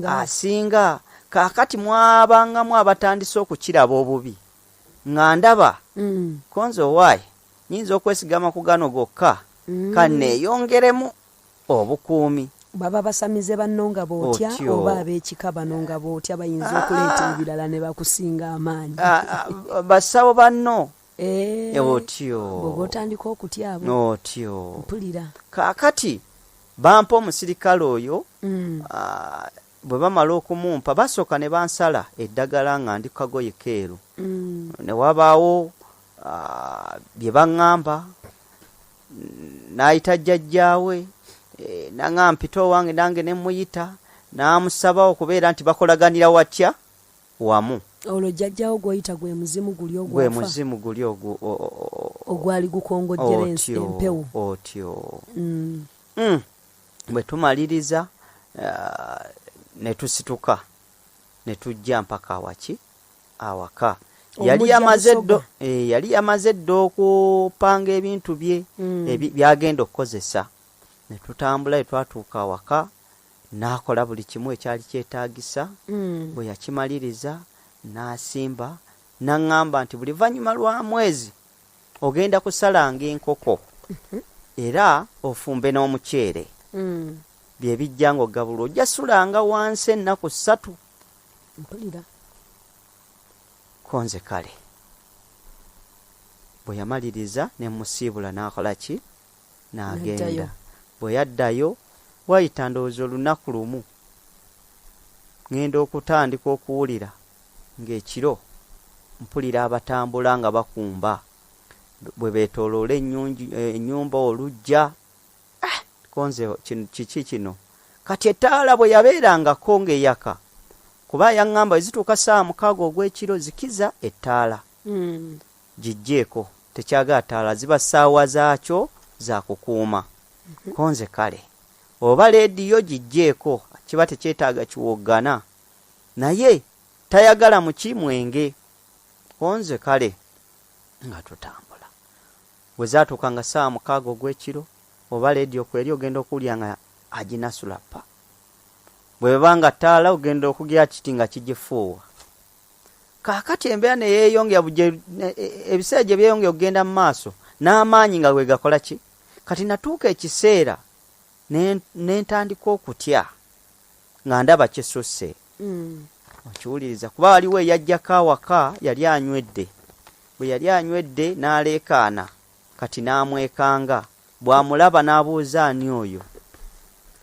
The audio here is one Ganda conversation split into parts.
asinga kaakati mwabangamu abatandise okukiraba obubi nga ndaba konzo waayi nyinza okwesigama ku gano gokka kanneeyongeremu obukuumi baba basamize banno nga bootya oba ab'ekika bano nga bootya bayinza okuleeta ebirala ne bakusinga amaanyi basawo banno otyo bw'oba otandika okutya abo otyo mpulira kaakati bampa omusirikale oyo bwe bamala okumumpa basooka ne bansala eddagala nga ndi kagoye keeru ne wabaawo bye baŋŋamba n'ayita jjajjaawe naŋŋamba mpita owange nange ne muyita n'amusaba okubeera nti bakolaganira watya wamu olwo jjajjaawo gw'oyita gwe muzimu guli ogwafa gwe muzimu guli ogwali gukongojjera empewo otyo bwe tumaliriza ne tusituka ne tujja mpaka awaka yali yamaze edda okupanga ebintu bye byagenda okukozesa ne tutambula etwatuuka awaka n'akola buli kimu ekyali kyetaagisa bwe yakimaliriza n'asimba n'aŋŋamba nti buli luvannyuma lwa mwezi ogenda kusalanga enkoko era ofumbe n'omuceere bye bijja ng'ogabula ojja sulanga wansi ennaku 3 mpulira konze kale bwe yamaliriza ne musiibula n'akola ki n'agenda bwe yaddayo wayita ndowooza olunaku lumu ŋŋenda okutandika okuwulira ng'ekiro mpulira abatambula nga bakumba bwe beetooloola ennyumba olujja konze kiki kino kati ettaala bwe yabeerangako ng'eyaka kuba yaŋŋamba ezituuka 6 ogw'ekiro zikiza ettaala gijjeeko tekyagala ttaala ziba ssaawa zaakyo za kukuuma konze kale oba leediyo gijjeeko kiba tekyetaaga kiwoggana naye tayagala muki mwenge konze kale nga tutambula bwe zaatuuka nga 6 ogw'ekiro oba leediyo kweri ogenda okuwulya nga aginasula ppa bwe banga ttaala ogenda okugira kiti nga kigifuuwa kaakati embeera ne yeeyongera ebiseera gye byeyongera okugenda mu maaso n'amaanyi nga bwe gakola ki kati natuuka ekiseera ne ntandika okutya nga ndaba kisusse okiwuliriza kuba waliwo eyajjako awaka yali anywedde bwe yali anywedde n'aleekaana kati n'amwekanga bw'amulaba n'abuuza ani oyo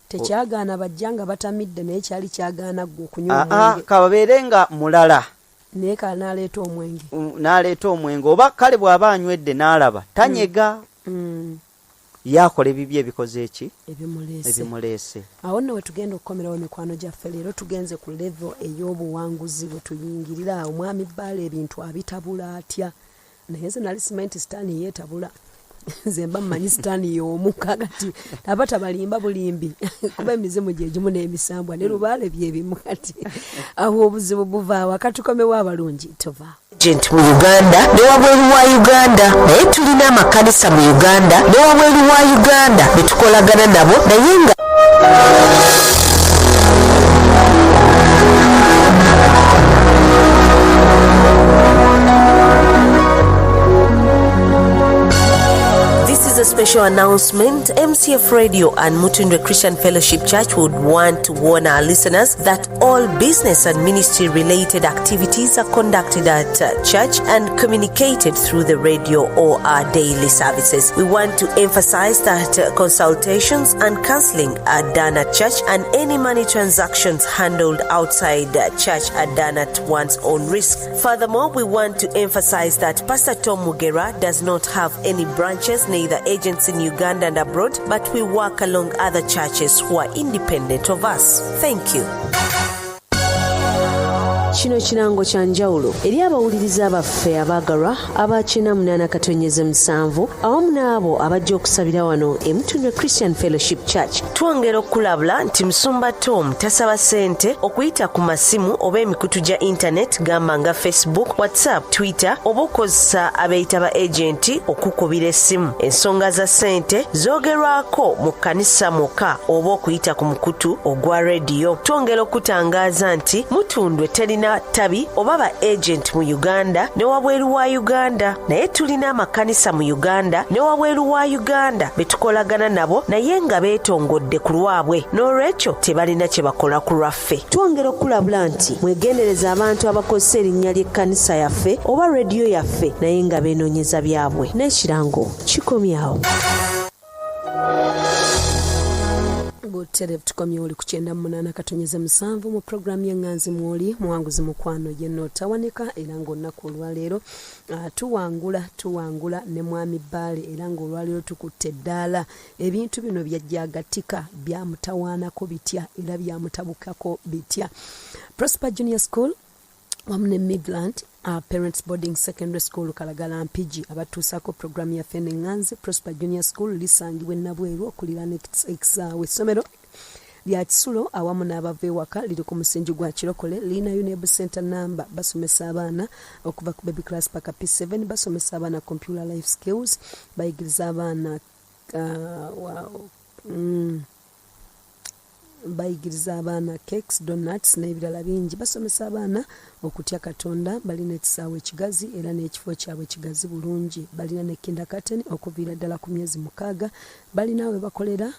tekyagaana bajja nga batamidde naye kyali kyagaana ggwe okunywa omwenge kababeere nga mulala naye kale n'aleeta omwenge oba kale bw'aba anywedde n'alaba tanyega yakola ebibi ebikoze eki ebimuleese awo nno we tugenda okukomerawo mikwano gyaffe leero tugenze ku level ey'obuwanguzi bwe tuyingirira omwami Bbale ebintu abitabula atya naye nze nali simanyi nti sitaani yeetabula nze mba mmanyi sitaani y'omu kagati abata balimba bulimbi kuba emizimu gye gimu n'emisambwa ne Lubaale byebimu kati awo obuzibu buvaawo akatukomewo abalungi tova mu Uganda ne wabweru wa Uganda naye tulina amakanisa mu Uganda ne wabweru wa Uganda ne tukolagana nabo naye nga a special announcement. MCF Radio and MUTUNDWE Christian Fellowship Church would want to warn our listeners that all business and ministry related activities are conducted at church and communicated through the radio or our daily services. We want to emphasize that consultations and counseling are done at church and any money transactions handled outside church are done at one's own risk. Furthermore, we want to emphasize that Pastor Tom Mugera does not have any branches, neither agents in Uganda and abroad, but we work along other churches who are independent of us. Thank you. Kino kirango kya njawulo eri abawuliriza abaffe abaagalwa abakina 8-7 awamu n'abo abajja okusabira wano MUTUNDWE Christian Fellowship Church. Twongera okulabula nti Musumba Tom tasaba ssente okuyita ku masimu oba emikutu gya internet gamba nga Facebook, WhatsApp, Twitter oba okozesa abeeyita ba agenti okukubira essimu. Ensonga za ssente zoogerwako mu kkanisa mokka oba okuyita ku mukutu ogwa rediyo. Twongera okutangaaza nti Mutundwe terina tabi oba ba agent mu Uganda ne wabweru wa Uganda, naye tulina amakanisa mu Uganda ne wabweru wa Uganda betukolagana nabo naye nga beetongodde ku lwabwe, n'olwekyo tebalina kye bakola ku lwaffe. Twongera okulabula nti mwegendereza abantu abakozesa erinnya ly'ekkanisa yaffe oba rediyo yaffe naye nga beenoonyeza byabwe. N'ekirango kikomyawo. Telev tukomye oli ku 98-7 mu programu y'enganzi mwoli muwanguzi mukwano yenno tawanika era ng'olunaku olwaleero tuwangula ne mwami Bbale era ng'olwaleero tukutte eddaala ebintu bino byajjagatika byamutawaanako bitya era byamutabukako bitya. Prosper Junior School wamu ne Midland Parents Boarding Secondary School Kalagala Mpigi abatuusako programu yaffe n'enganzi. Prosper Junior School lisangibwa Nabweru okuliraana ekisaawe essomero lya Kisulo awamu n'abava ewaka liri ku musingi gwa Kirokole. Lina UNEB Center number basomesa abaana okuva ku baby class paka P7, basomesa abaana computer life skills, bayigiriza abaana bayigiriza abaana cakes, donuts n'ebirala bingi. Basomesa abaana okutya Katonda, balina ekisaawe ekigazi era n'ekifo kyabwe kigazi bulungi. Balina ne kindergarten okuviira ddala ku myezi 6. Balina we bakolera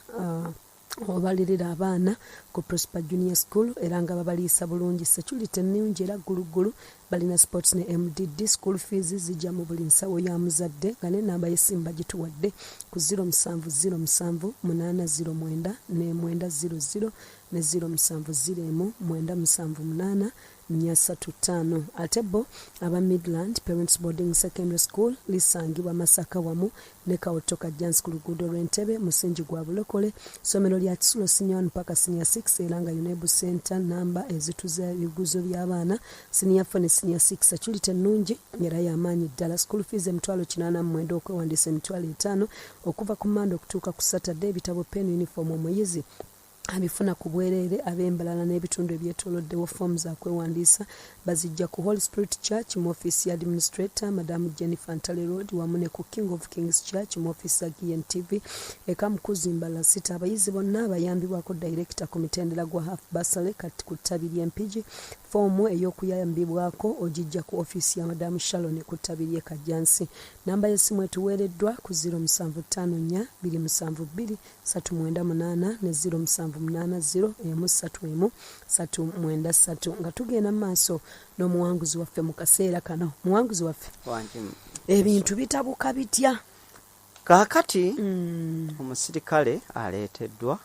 obalirira abaana ku Prosper Junior School era nga babaliisa bulungi. Security ennungi era ggulugulu. Balina sports ne MDD. School fees zijja mu buli nsawo ya muzadde nga n'ennamba y'essimu bagituwadde ku 0707 809 900 ne 0709 978. Ate bo aba Midland Parents Boarding Secondary School lisangibwa Masaka wamu ne Kawotoka Jans ku luguudo lw'Entebe musingi gwa Bulokole. Somero lya Kisulo Senior 1 mpaka Senior 6 era nga UNEB Center namba ezituza ebiguzo by'abaana Senior 4 ne Senior 6. Security ennungi era y'amaanyi ddala. School fees $89 okwewandiisa $5 okuva ku Monday okutuuka ku Saturday. Ebitabo, pen, uniform omuyizi abifuna ku bwereere. Ab'embalala n'ebitundu ebyetooloddewo foomu za kwewandiisa bazijja ku Holy Spirit Church mu ofiisi ya Administrator Madamu Jennifer Ntale Road wamu ne ku King of Kings Church mu ofiisi ya GNTV eka mu Kuzimbala City. Abayizi bonna bayambibwako Director ku mitendera gwa half bursary kati ku ttabi ly'Empigi. Foomu ey'okuyambibwako ogijja ku ofiisi ya Madamu Sharon ku ttabi ly'e Kajjansi. Namba y'essimu etuweereddwa ku 0754 272 398 ne 0780 nga tugenda maaso n'omuwanguzi waffe mu kaseera kano. Muwanguzi waffe, ebintu bitabuka bitya kaakati? Omusirikale aleeteddwa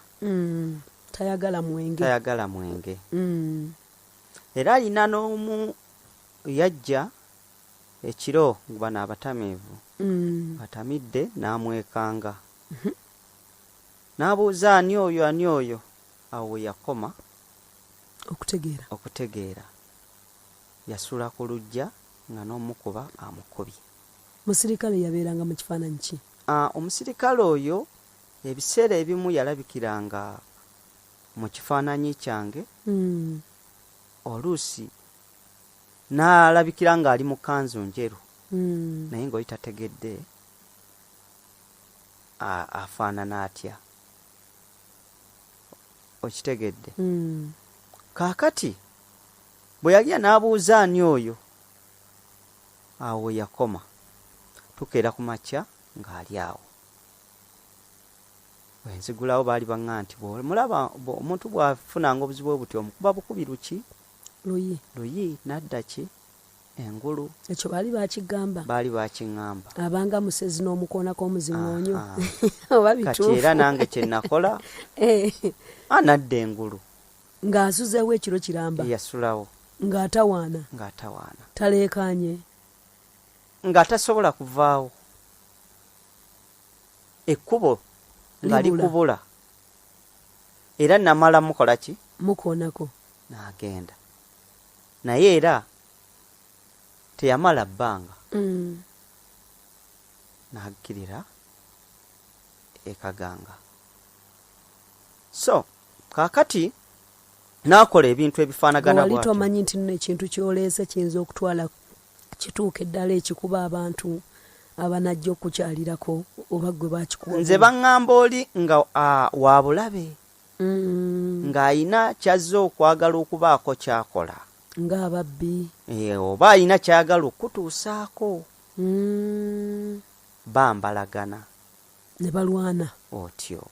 tayagala mwenge era alina n'omu yajja ekiro bano abatamiivu batamidde n'amwekanga n'abuuza ani oyo awo yakoma okutegeera yasula ku lujja nga n'omukuba amukubye. Musirikale yabeeranga mu kifaananyi ki? Omusirikale oyo ebiseera ebimu yalabikiranga mu kifaananyi kyange, oluusi n'alabikira ng'ali mu kanzu njeru naye ng'oli tategedde afaanana atya, okitegedde? Kaakati bwe yali n'abuuza ani oyo awo yakoma. Tukeera ku makya ng'ali awo. Wenzigulawo baali baŋŋa nti mulaba omuntu bw'afunanga obuzibu obutyo omukuba bukubi luki? Luyi nadda ki? Engulu. Ekyo baali bakigamba? Baali bakiŋŋamba. Abanga musezi n'omukoonako omuziŋoonyo. Oba bituufu. Kati era nange kye nakola anadda engulu. Ng'asuzeewo ekiro kiramba? Yasulawo. Ng'atawaana? Taleekaanye? Ng'atasobola kuvaawo. Ekkubo nga likubula. Era namala mukola ki? Mukoonako. N'agenda. naye era teyamala bbanga n'akkirira ekaganga. So kaakati n'akola ebintu ebifaanagana bw'ali tomanyi nti nno ekintu ky'oleese kiyinza okutwala kituuka eddala ekikuba abantu abanajja okukyalirako oba gwe bakikuba. Nze baŋŋamba oli nga wa bulabe ng'ayina kyazze okwagala okubaako kyakola ng'ababbi oba ayina kyagala okutuusaako bambalagana ne balwana otyo.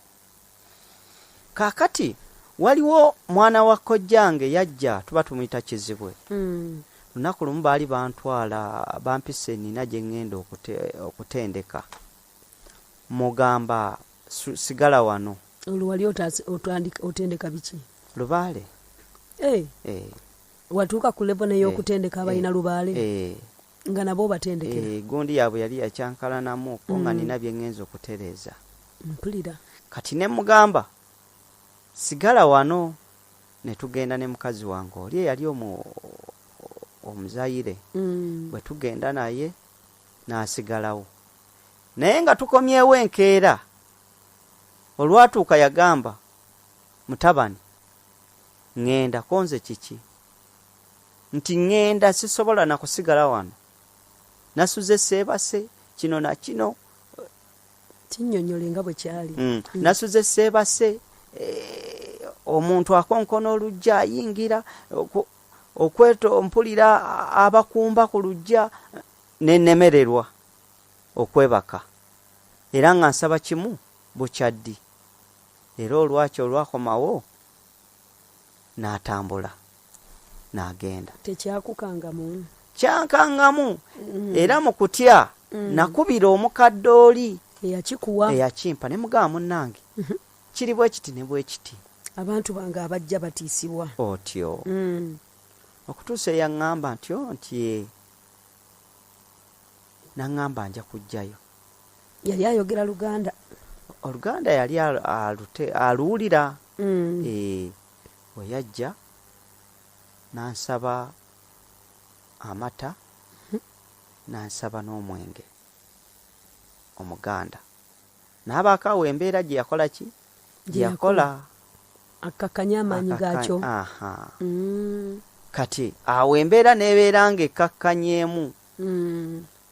Kaakati waliwo mwana wa kojjange yajja, tuba tumuyita Kizibwe. Lunaku lumu baali bantwala bampisa ennina gye ŋŋenda okutendeka. Mugamba sigala wano. olwo wali otendeka biki? Lubaale. Watuuka ku level n'ey'okutendeka abalina lubaale nga nabo batendekera. Gundi yaabwe yali yakyankalanamu ko nga nina bye ŋŋenza okutereeza. Mpulira. Kati ne mugamba sigala wano, ne tugenda ne mukazi wange oli yali omuzayire. Bwe tugenda naye n'asigalawo. Naye nga tukomyewo enkeera, olwatuuka yagamba, mutabani, ŋŋenda konze kiki? Nti ŋŋenda sisobola na kusigala wano. Nasuze seebase kino na kino. Kinnyonnyole nga bwe kyali. Nasuze seebase omuntu akonkona olujja ayingira mpulira abakumba ku lujja n'ennemererwa okwebaka. Era nga nsaba kimu bukyaddi. Era olwaki olwakomawo n'atambula n'agenda. Tekyakukangamu? Kyankangamu. Era mu kutya nakubira omukadde oli eyakikuwa eyakimpa ne mugamba munnange kiri bwe kiti ne bwe kiti. Abantu bange abajja batiisibwa otyo. Okutuusa eyaŋŋamba nti naŋŋamba nja kujjayo. Yali ayogera Luganda? Oluganda yali aluwulira. Bwe yajja n'ansaba amata n'ansaba n'omwenge omuganda. N'abaako awo embeera gye yakola ki? Gye yakola akakkanya amaanyi gaakyo. Kati awo embeera n'ebeera ng'ekakkanyeemu.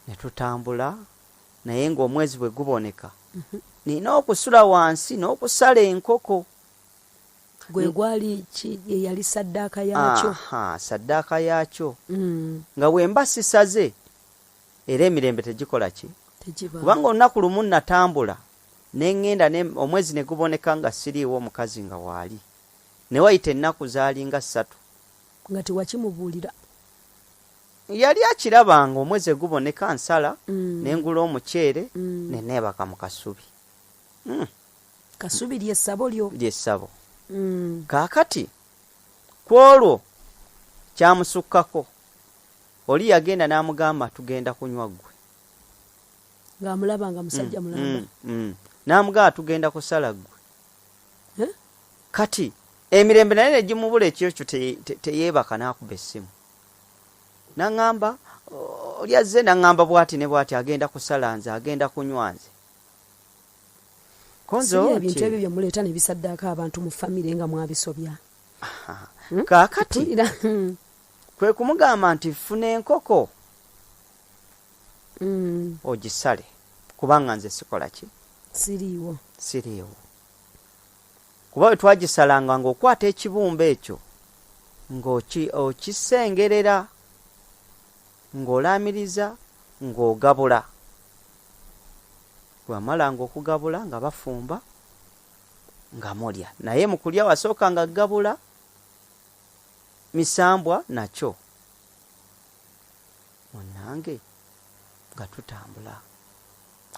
Ne tutambula, naye ng'omwezi bwe guboneka nina okusula wansi n'okusala enkoko. Gwe gwali yali saddaaka yaakyo? Saddaaka yaakyo. Nga bwe mba sisaze era emirembe tegikola ki? Kubanga olunaku lumu natambula ne ŋŋenda omwezi ne guboneka nga siriiwo omukazi nga waali. Ne wayita ennaku zaalinga 3. Nga tewakimubuulira? Yali akirabanga omwezi guboneka nsala n'engula omuceere ne neebaka mu kasubi. Kasubi ly'essabo lyo? Ly'essabo. Kaakati ku olwo kyamusukkako oli yagenda n'amugamba tugenda kunywa ggwe. Ng'amulaba nga musajja mulamba? N'amugamba tugenda kusala ggwe. Kati emirembe naye ne gimubula ekyo teyeebaka n'akuba essimu. N'aŋŋamba oli azze n'aŋŋamba bw'ati ne bw'ati agenda kusala nze agenda kunywa nze. Konzo ebintu ebyo bye muleeta ne bisaddaako abantu mu famire nga mwabisobya. Kaakati kwe kumugamba nti funa enkoko ogisale kubanga nze sikola ki? Siriiwo. Kuba bwe twagisalanga ng'okwata ekibumba ekyo ng'okisengerera ng'olaamiriza ng'ogabula. Bwamalanga okugabula nga bafumba nga mulya. Naye mu kulya wasooka nga gabula misambwa nakyo. Munnange nga tutambula.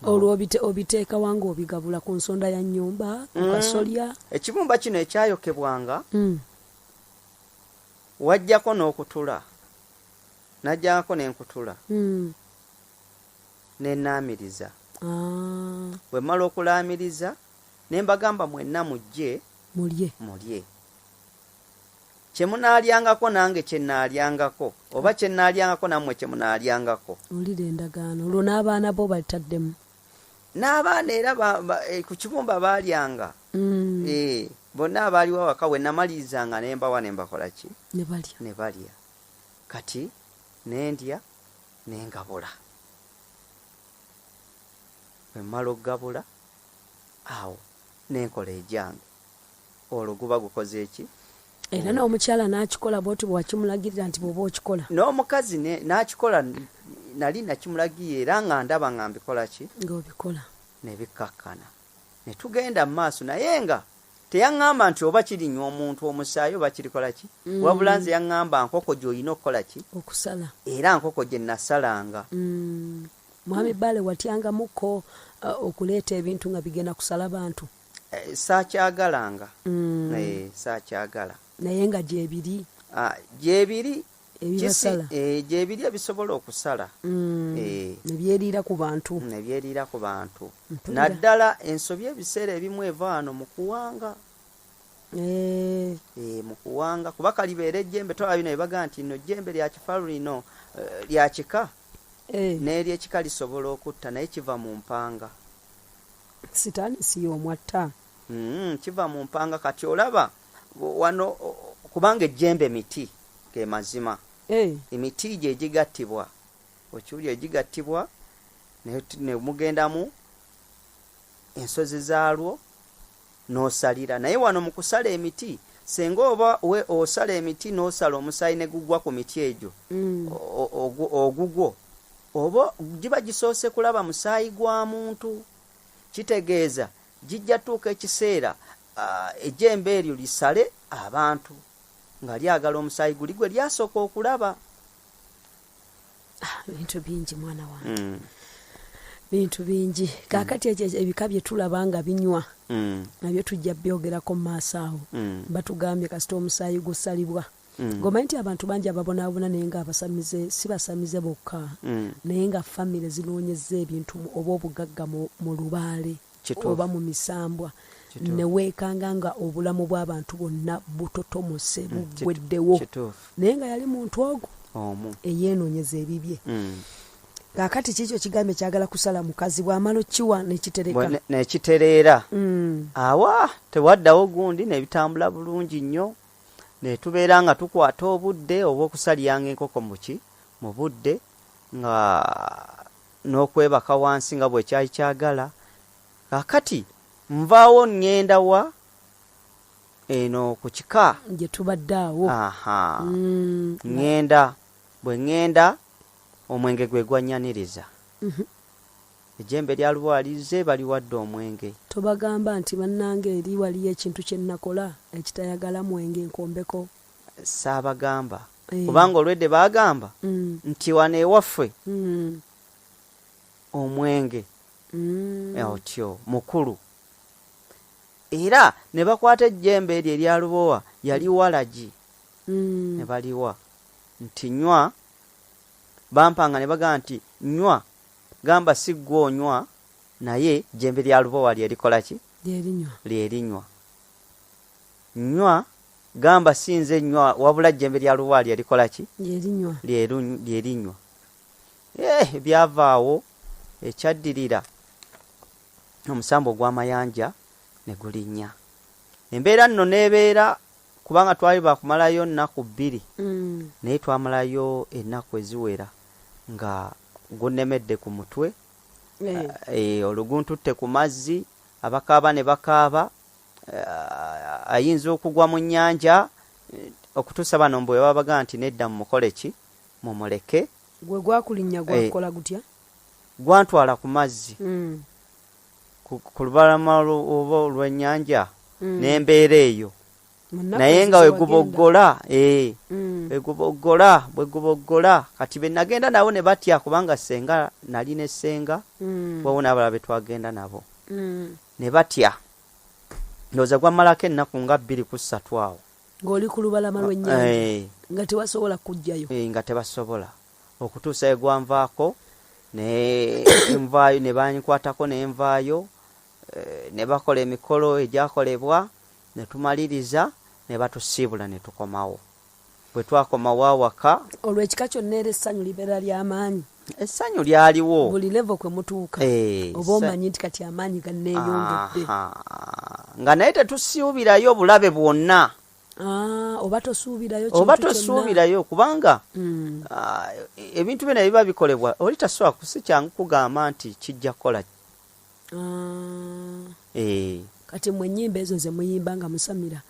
Olwo obiteeka wanga obigabula ku nsonda ya nnyumba, ku kasolya? Ekibumba kino ekyayokebwanga wajjako n'okutula. Najjako n'enkutula. N'ennaamiriza. Bwe mmala okulaamiriza ne mbagamba mwenna mujje mulye. kyemunaalyangako nange kyenaalyangako oba kyenaalyangako nammwe kyemunaalyangako. Olire endagaano olwo n'abaana bo bataddemu. N'abaana era ku kibumba baalyanga. Bonna abaaliwo awaka we namalirizanga ne mbawa ne mbakola ki? Ne balya. Kati nendya ne ngabula. Bwe mmala okugabula awo nenkola egyange. Olwo guba gukoze eki? Era n'omukyala n'akikola bw'oti bw'akimulagirira nti bw'oba okikola. N'omukazi n'akikola nali nakimulagiye era nga ndaba nga mbikola ki? Ng'obikola. Ne bikkakkana. Ne tugenda mu maaso naye nga teyaŋŋamba nti oba kirinywa omuntu omusaayi oba kirikola ki? Wabula nze yaŋŋamba nkoko gy'olina okukola ki? Okusala. Era nkoko gye nasalanga. Mwami Bbale watyangamuko okuleeta ebintu nga bigenda kusala bantu? Saakyagalanga. Saakyagala. Naye nga gyebiri? Gyebiri. Ebibasala? Gyebiri ebisobola okusala. Ne byeriira ku bantu? Ne byeriira ku bantu. Naddala ensobi ebiseera ebimu eva wano mu kuwanga. Mu kuwanga kuba kalibeera ejjembe toba bino ebaga nti nno ejjembe lya kifalu lino lya kika. N'eryekika lisobola okutta naye kiva mu mpanga. Sitaani si y'omwatta. Kiva mu mpanga kati olaba wano kubanga ejjembe miti ge mazima. Emiti gye egigattibwa. Okiwulira egigattibwa ne mugendamu ensozi zaalwo n'osalira. Naye wano mu kusala emiti senga oba osala emiti n'osala omusaayi ne gugwa ku miti egyo ogugwo oba giba gisoose kulaba musaayi gwa muntu. Kitegeeza gijja tuuka ekiseera ejjembe eryo lisale abantu nga lyagala omusaayi guli gwe lyasooka okulaba. Bintu bingi mwana wange. Bintu bingi. Kaakati ebika bye tulaba nga binywa nabyo tujja byogerako mu maaso awo. Batugambye kasita omusaayi gusalibwa. Ng'omanyi nti abantu bangi ababonaabona naye nga abasamize si basamize bokka naye nga famire zinoonyezza ebintu oba obugagga mu lubaale oba mu misambwa ne weekanga nga obulamu bw'abantu bonna butotomose buggweddewo naye nga yali muntu ogwo eyeenoonyeza ebibye. Kaakati kiikyo kigambye kyagala kusala mukazi bw'amala okkiwa nekitereera awa tewaddawo gundi nebitambula bulungi nnyo. Ne tubeera nga tukwata obudde obw'okusalyanga enkoko mu budde nga n'okwebaka wansi nga bwe kyali kyagala. Kaakati nvaawo ngenda wa eno ku kika gye tubadde awo. Bwe ngenda omwenge gwe gwanyaniriza. Ejjembe lyalwalize baliwadde omwenge. Tobagamba nti bannange eri waliyo ekintu kye nakola ekitayagala mwenge nkombeko? Saabagamba. Kubanga olwedde baagamba nti wano ewaffe omwenge otyo mukulu. Era ne bakwata ejjembe eryo eryalubowa yali walagi. Ne baliwa nti nywa. Bampanga ne bagamba nti nywa. Gamba si gw'onywa naye jjembe lya lubowa lyerikola ki? Lyerinywa. Nywa. Gamba si nze nywa wabula jjembe lya lubowa lyerikola ki? Lyerinywa. Byavaawo ekyaddirira omusambo ogw'amayanja ne gulinnya. Embeera nno n'ebeera kubanga twali bakumalayo nnaku 2 naye twamalayo ennaku eziwera nga gunnemedde ku mutwe. Oluguntutte ku mazzi abakaaba ne bakaaba ayinza okugwa mu nnyanja okutuusa bano mbwe babaga nti nedda mumukole ki mumuleke. Gwe gwakulinnya gwakola gutya? Gwantwala ku mazzi ku lubalama oba olw'ennyanja n'embeera eyo naye nga weguboggola kati be nagenda nabo ne batya kubanga senga nali ne senga wawo n'abalala be twagenda nabo ne batya. Ndowooza gwamalako ennaku nga 2 ku 3 awo ng'oli ku lubalama lw'ennyanja nga tewasobola kujjayo. Nga tebasobola okutuusa egwanvaako ne envaayo ne banyikwatako n'envaayo ne bakola emikolo egyakolebwa ne tumaliriza ne batusiibula ne tukomawo. Bwe twakomawo awaka olw'ekika kyonna era essanyu libeera ly'amaanyi. Essanyu lyaliwo buli level kwe mutuuka oba omanyi nti kati amaanyi ganneeyongedde. Nga naye tetusuubirayo bulabe bwonna. Oba tosuubirayo kubanga ebintu byonna biba bikolebwa oli tasobola kusikyangu kugamba nti kijja kukola. Kati mwe ennyimba ezo ze muyimba nga musamira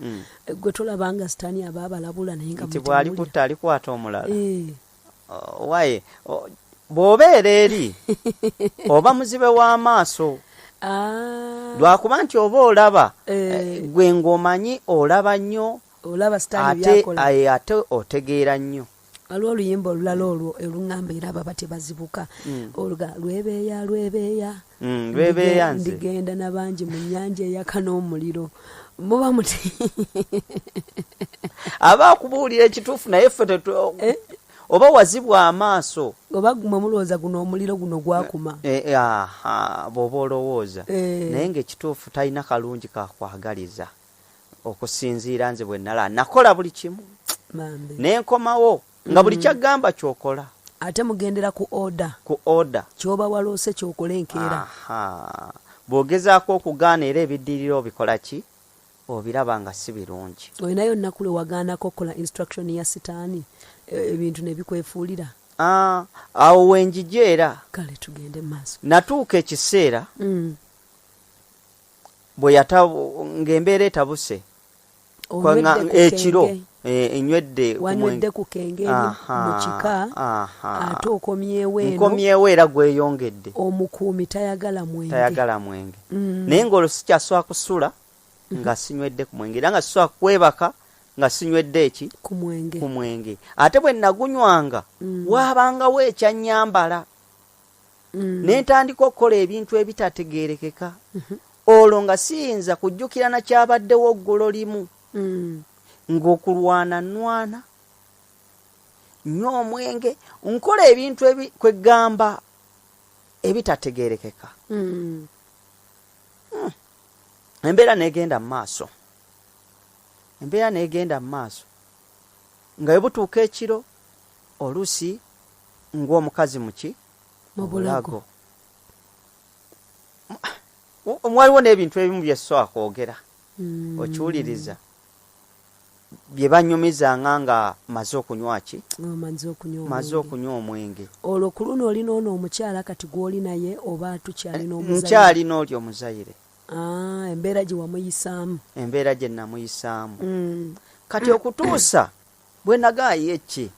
gwe tolabanga sitaani aba abalabula naye nga nti bw'ali kutta alikwata omulala. Waye bw'obeera eri oba muzibe w'amaaso lwakuba nti oba olaba gwe ng'omanyi olaba nnyo ate otegeera nnyo. Waliwo oluyimba olulala olwo oluŋŋamba era baba tebazibuka oluga lwebeeya ndigenda nabangi mu nnyanja eyaka n'omuliro muba muti aba akubuulira ekituufu naye ffe oba wazibwa amaaso oba mwe mulowooza guno omuliro guno gwakuma bw'oba olowooza naye ng'ekituufu talina kalungi kakwagaliza okusinziira nze bwe nala nakola buli kimu n'enkomawo nga buli kyagamba kyokola. Ate mugendera ku order kyoba waloose kyokola enkeera. Bw'ogezaako okugaana era ebiddirira obikola ki obiraba nga si birungi. Olinayo nnaku lwe wagaanako kola instruction ya sitaani ebintu ne bikwefuulira. Awo wenjijeera kale tugende maaso. Natuuka ekiseera bwe ng'embeera etabuse ekiro enywedde wanywedde ku kengeri mu kika ate nkomyewo era gweyongedde. Omukuumi tayagala mwenge naye ng'olwo sikyasobola kusula nga sinywedde ku mwenge era nga sisobola kwebaka nga sinywedde eki ku mwenge. Ate bwe nagunywanga waabangawo ekyannyambala ne ntandika okukola ebintu ebitategeerekeka. Olwo nga siyinza kujjukira na kyabaddewo ggulo limu ng'okulwana nwana nnyo omwenge nkola ebintu kwegamba ebitategeerekeka. Embeera neegenda mu maaso nga webutuuka ekiro oluusi ng'omukazi mu bulago waliwo n'ebintu ebimu bye sisobola kwogera okiwuliriza bye banyumizanga nga maze okunywa ki maze okunywa omwenge. Olwo ku luno olina ono omukyala kati gw'oli naye oba tukyalina omuzayire? Nkyalina oli omuzayire. Embeera gye wamuyisaamu? Embeera gye namuyisaamu. Kati okutuusa bwe nagaayo eki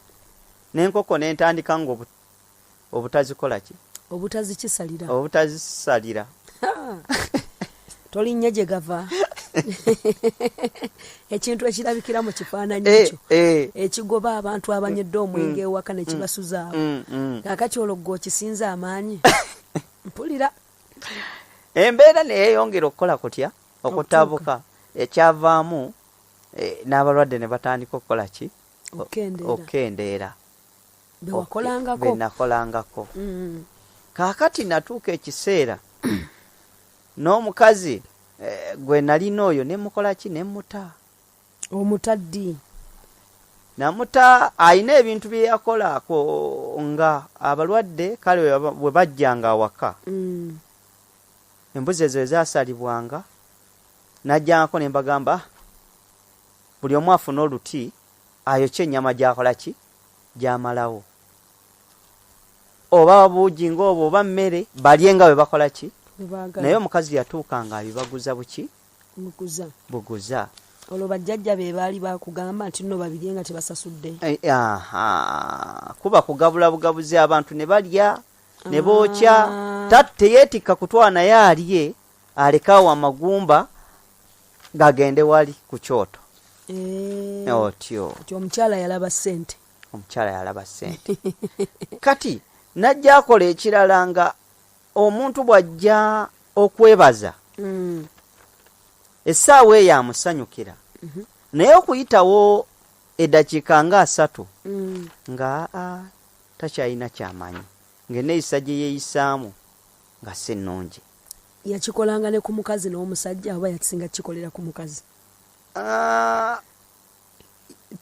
n'enkoko ne ntandika nga obutazikola ki obutazisalira tolinnya gye gava ekintu ekirabikira mu kifaananyi ekyo ekigoba abantu abanyedde omwenge ewaka ne kibasuzaawo kaakati olwo gwe okisinza amaanyi mpulira. Embeera neyeeyongera okukola kutya okutabuka ekyavaamu n'abalwadde ne batandika okukola ki okukendeera benakolangako. Kaakati natuuka ekiseera n'omukazi gwe nalina oyo nemukola ki nemuta omutaddi namuta ayina ebintu bye yakolako nga abalwadde kale bwe bajjanga awaka embuzi ezo ezasalibwanga najjangako ne mbagamba buli omu afuna oluti ayokya ennyama gyakola ki gyamalawo oba buugi ng'obwo oba mmere balye nga bwe bakola ki naye omukazi yatuuka nga abibaguza buguza. Olwo bajjajja be baali bakugamba nti nno babirye nga tebasasudde. Kuba kugabula bugabuzi abantu ne balya ne bookya teyeetikka kutwala naye alye alekaawo amagumba gagende wali ku kyoto. Otyo omukyala yalaba ssente. Kati najja akola ekirala nga omuntu bw'ajja okwebaza essaawa eyo amusanyukira naye okuyitawo eddakiika nga 3 nga takyalina kyamanyi ng'enneeyisa gye yeeyisaamu nga si nnungi. Yakikolanga ne ku mukazi n'omusajja oba yakisinga kikolera ku mukazi?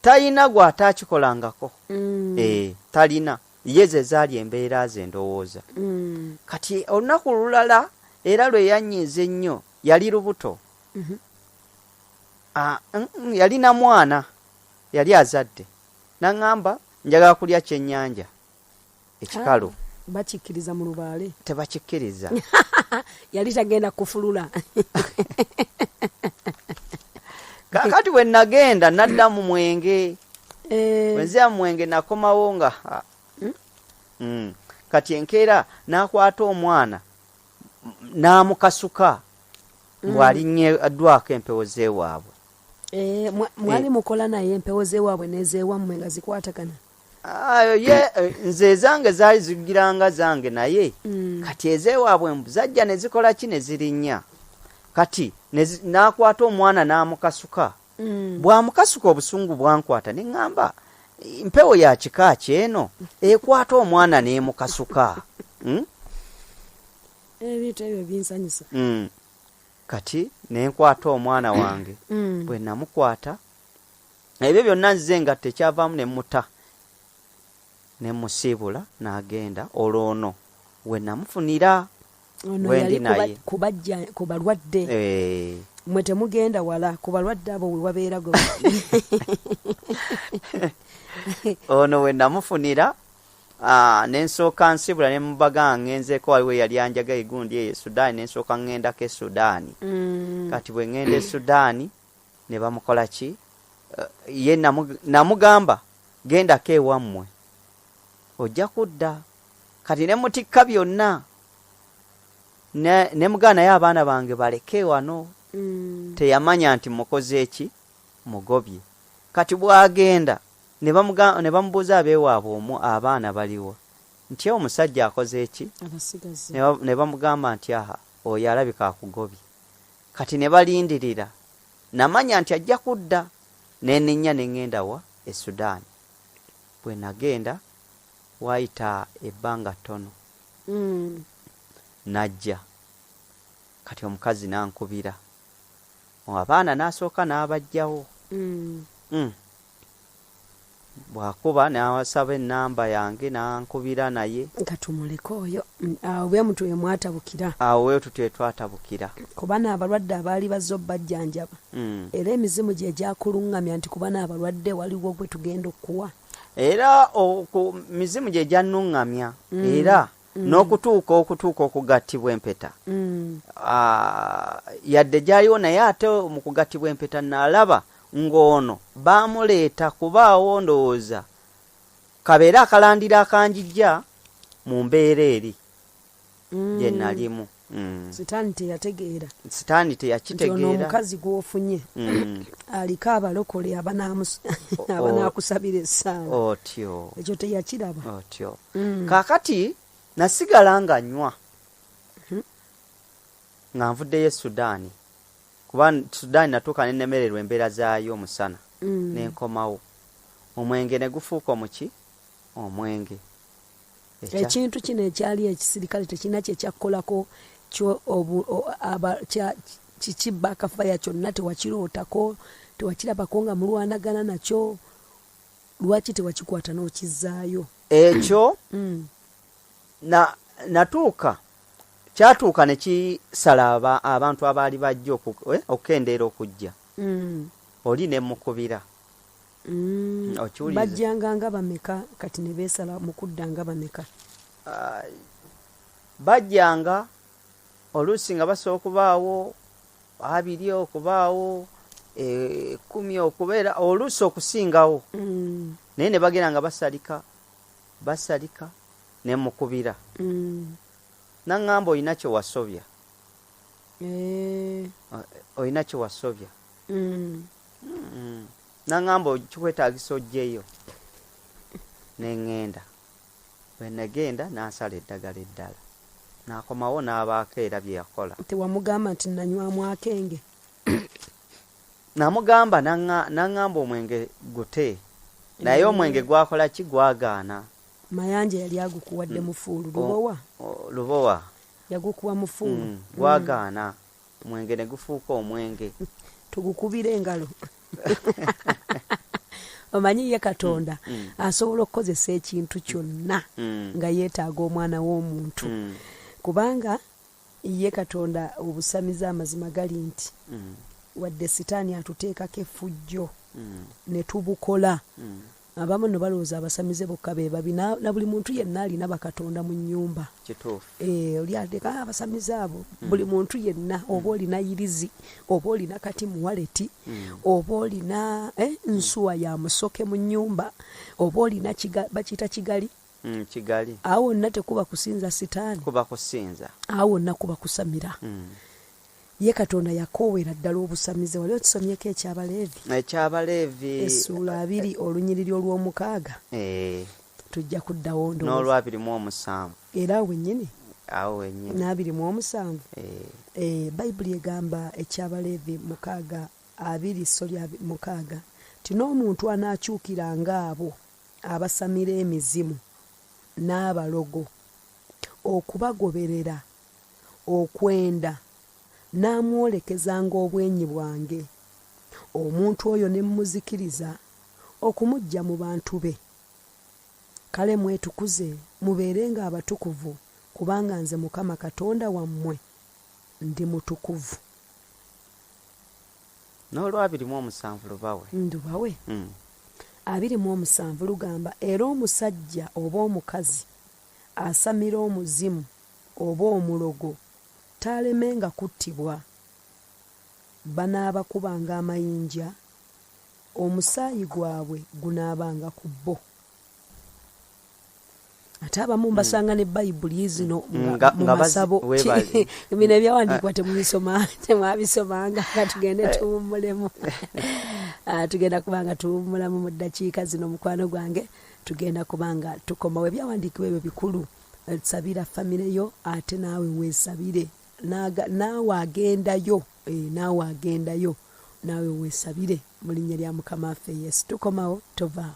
talina gw'ataakikolangako talina yeze zaali embeera ze ndowooza kati olunaku lulala era lwe yanyiiza ennyo yali lubuto yalina mwana yali azadde naŋŋamba njagala kulya kyennyanja ekikalu bakikkiriza mu lubaale tebakikkiriza yali tagenda kufulula kakati bwe nagenda nadda mu mwenge wenzira mu mwenge nakomawo nga kati enkeera n'akwata omwana n'amukasuka bw'alinyeddwako empewo z'ewaabwe mwali mukola naye empewo z'ewaabwe n'ezeewammwe nga zikwatagana nze ezange zaali zigiranga zange naye kati ez'ewaabwe mbu zajja ne zikola ki ne zirinnya kati n'akwata omwana n'amukasuka bw'amukasuka obusungu bwankwata ne ŋŋamba mpewo ya kika kyeno ekwata omwana n'emukasuka ebintu ebyo binsanyusa kati nenkwata omwana wange bwe namukwata ebyo byonna nzize nga tekyavaamu ne muta ne musiibula n'agenda olwono we namufunira ono yali ku balwadde mwe temugenda wala ku balwadde abo we wabeera go ono we namufunira nensooka nsibula ne mubaga ngenzeeko waliwo yali anjaga egundi eyo Sudaani nensooka ngendako e Sudaani kati bwe ngenda e Sudaani ne bamukola ki ye namugamba gendako ewammwe ojja kudda kati ne mutikka byonna ne mugana naye abaana bange baleke wano teyamanya nti mukoze eki mugobye kati bwagenda ne bamubuuza abeewaabwe abaana baliwo nti omusajja akoze eki ne bamugamba nti aha oyo alabika akugobye kati ne balindirira namanya nti ajja kudda nenenya nengenda wa e Sudaani bwe nagenda waayita ebbanga ttono najja kati omukazi nankubira abaana n'asooka n'abajjawo bwakuba n'awasaba ennamba yange n'ankubira naye katumuleka oyo awo bwe mutwe mwatabukira awo we tutwe twatabukira kuba n'abalwadde abaali bazze obbajjanjaba era emizimu gye gyakuluŋŋamya nti kuba n'abalwadde waliwo gwe tugenda okuwa era mizimu gye gyannuŋŋamya era n'okutuuka okugattibwa empeta yadde gyaliwo naye ate mu kugattibwa empeta naalaba ng'ono baamuleeta kubaawo ndowooza kabeera akalandira akanjijja mu mbeera eri gye nalimu sitaani teyategeera sitaani teyakitegeera omukazi gw'ofunye aliko abalokole abanaakusabira essaala otyo ekyo teyakiraba otyo kaakati nasigala nga nywa nga nvuddeyo Sudaani kuba Sudaani natuuka nenemererwa embeera zaayo omusana nenkomawo omwenge ne gufuuka omuki omwenge ekintu kino ekyali ekisirikale tekina kyekyakolako kikibba akafaya kyonna tewakirootako tewakirabako nga mulwanagana nakyo lwaki tewakikwata n'okizaayo ekyo natuuka kyatuuka ne kisala abantu abaali bajja okukendeera okujja oli ne mukubira bajjanga nga bameka kati ne beesala mu kudda nga bameka bajjanga oluusi nga basobola okubaawo 2 okubaawo 10 okubeera oluusi okusingawo naye ne bagenda nga basalika ne mukubira naŋŋamba olina kye wasobya olina kye wasobya naŋŋamba kikwetaagisa ojjeeyo neŋŋenda bwe negenda n'asala eddagala eddala n'akomawo n'abaako era bye yakola tewamugamba nti nanywamu akenge namugamba naŋŋamba omwenge gute naye omwenge gwakola ki gwagaana mayanja yali agukuwadde mufuulu lubowa yagukuwa mufuulu gwagaana omwenge ne gufuuka omwenge tugukubira engalo omanyi ye Katonda asobola okukozesa ekintu kyonna nga yeetaaga omwana w'omuntu kubanga ye Katonda obusamiza amazima gali nti wadde sitaani atuteekako effujjo ne tubukola abamu no balowooza abasamize bokka be babi na buli muntu yenna alina bakatonda mu nnyumba oli ateeka abasamize abo buli muntu yenna oba olina yirizi oba olina kati muwaleti oba olina nsuwa ya musoke mu nnyumba oba olina bakiyita kigali awo wonna tekuba kusinza sitaani awo wonna kuba kusamira ye Katonda yakoowera ddala obusamize wali okisomyeko eky'Abaleevi essuula 2 olunyiriri olw'omukaaga tujja kuddawo n'olw'27 era wennyini n'27 bayibuli egamba eky'Abaleevi 6:2 ti n'omuntu anaakyukiranga abo abasamira emizimu n'abalogo okubagoberera okwenda n'amwolekezanga obwenyi bwange omuntu oyo ne mmuzikiriza okumujja mu bantu be kale mwetukuze mubeerenga abatukuvu kubanga nze Mukama Katonda wammwe ndi mutukuvu. n'olw'27 lubawe 27 lugamba era omusajja oba omukazi asamira omuzimu oba omulogo talemenga kuttibwa banaabakubanga amayinja omusaayi gwabwe gunaabanga ku bo. Ate abamu mbasanga ne bayibuli zino mu masabo bino ebyawandiikibwa temwabisomanga nga tugende tuwummulemu tugenda kubanga tuwummulamu mu ddakiika zino mukwano gwange tugenda kubanga tukomawo ebyawandiikibwa ebyo bikulu sabira famire yo ate naawe weesabire naawe agendayo naawe weesabire mu linnya lya Mukama waffe Yesu. Tukomawo tovaawo.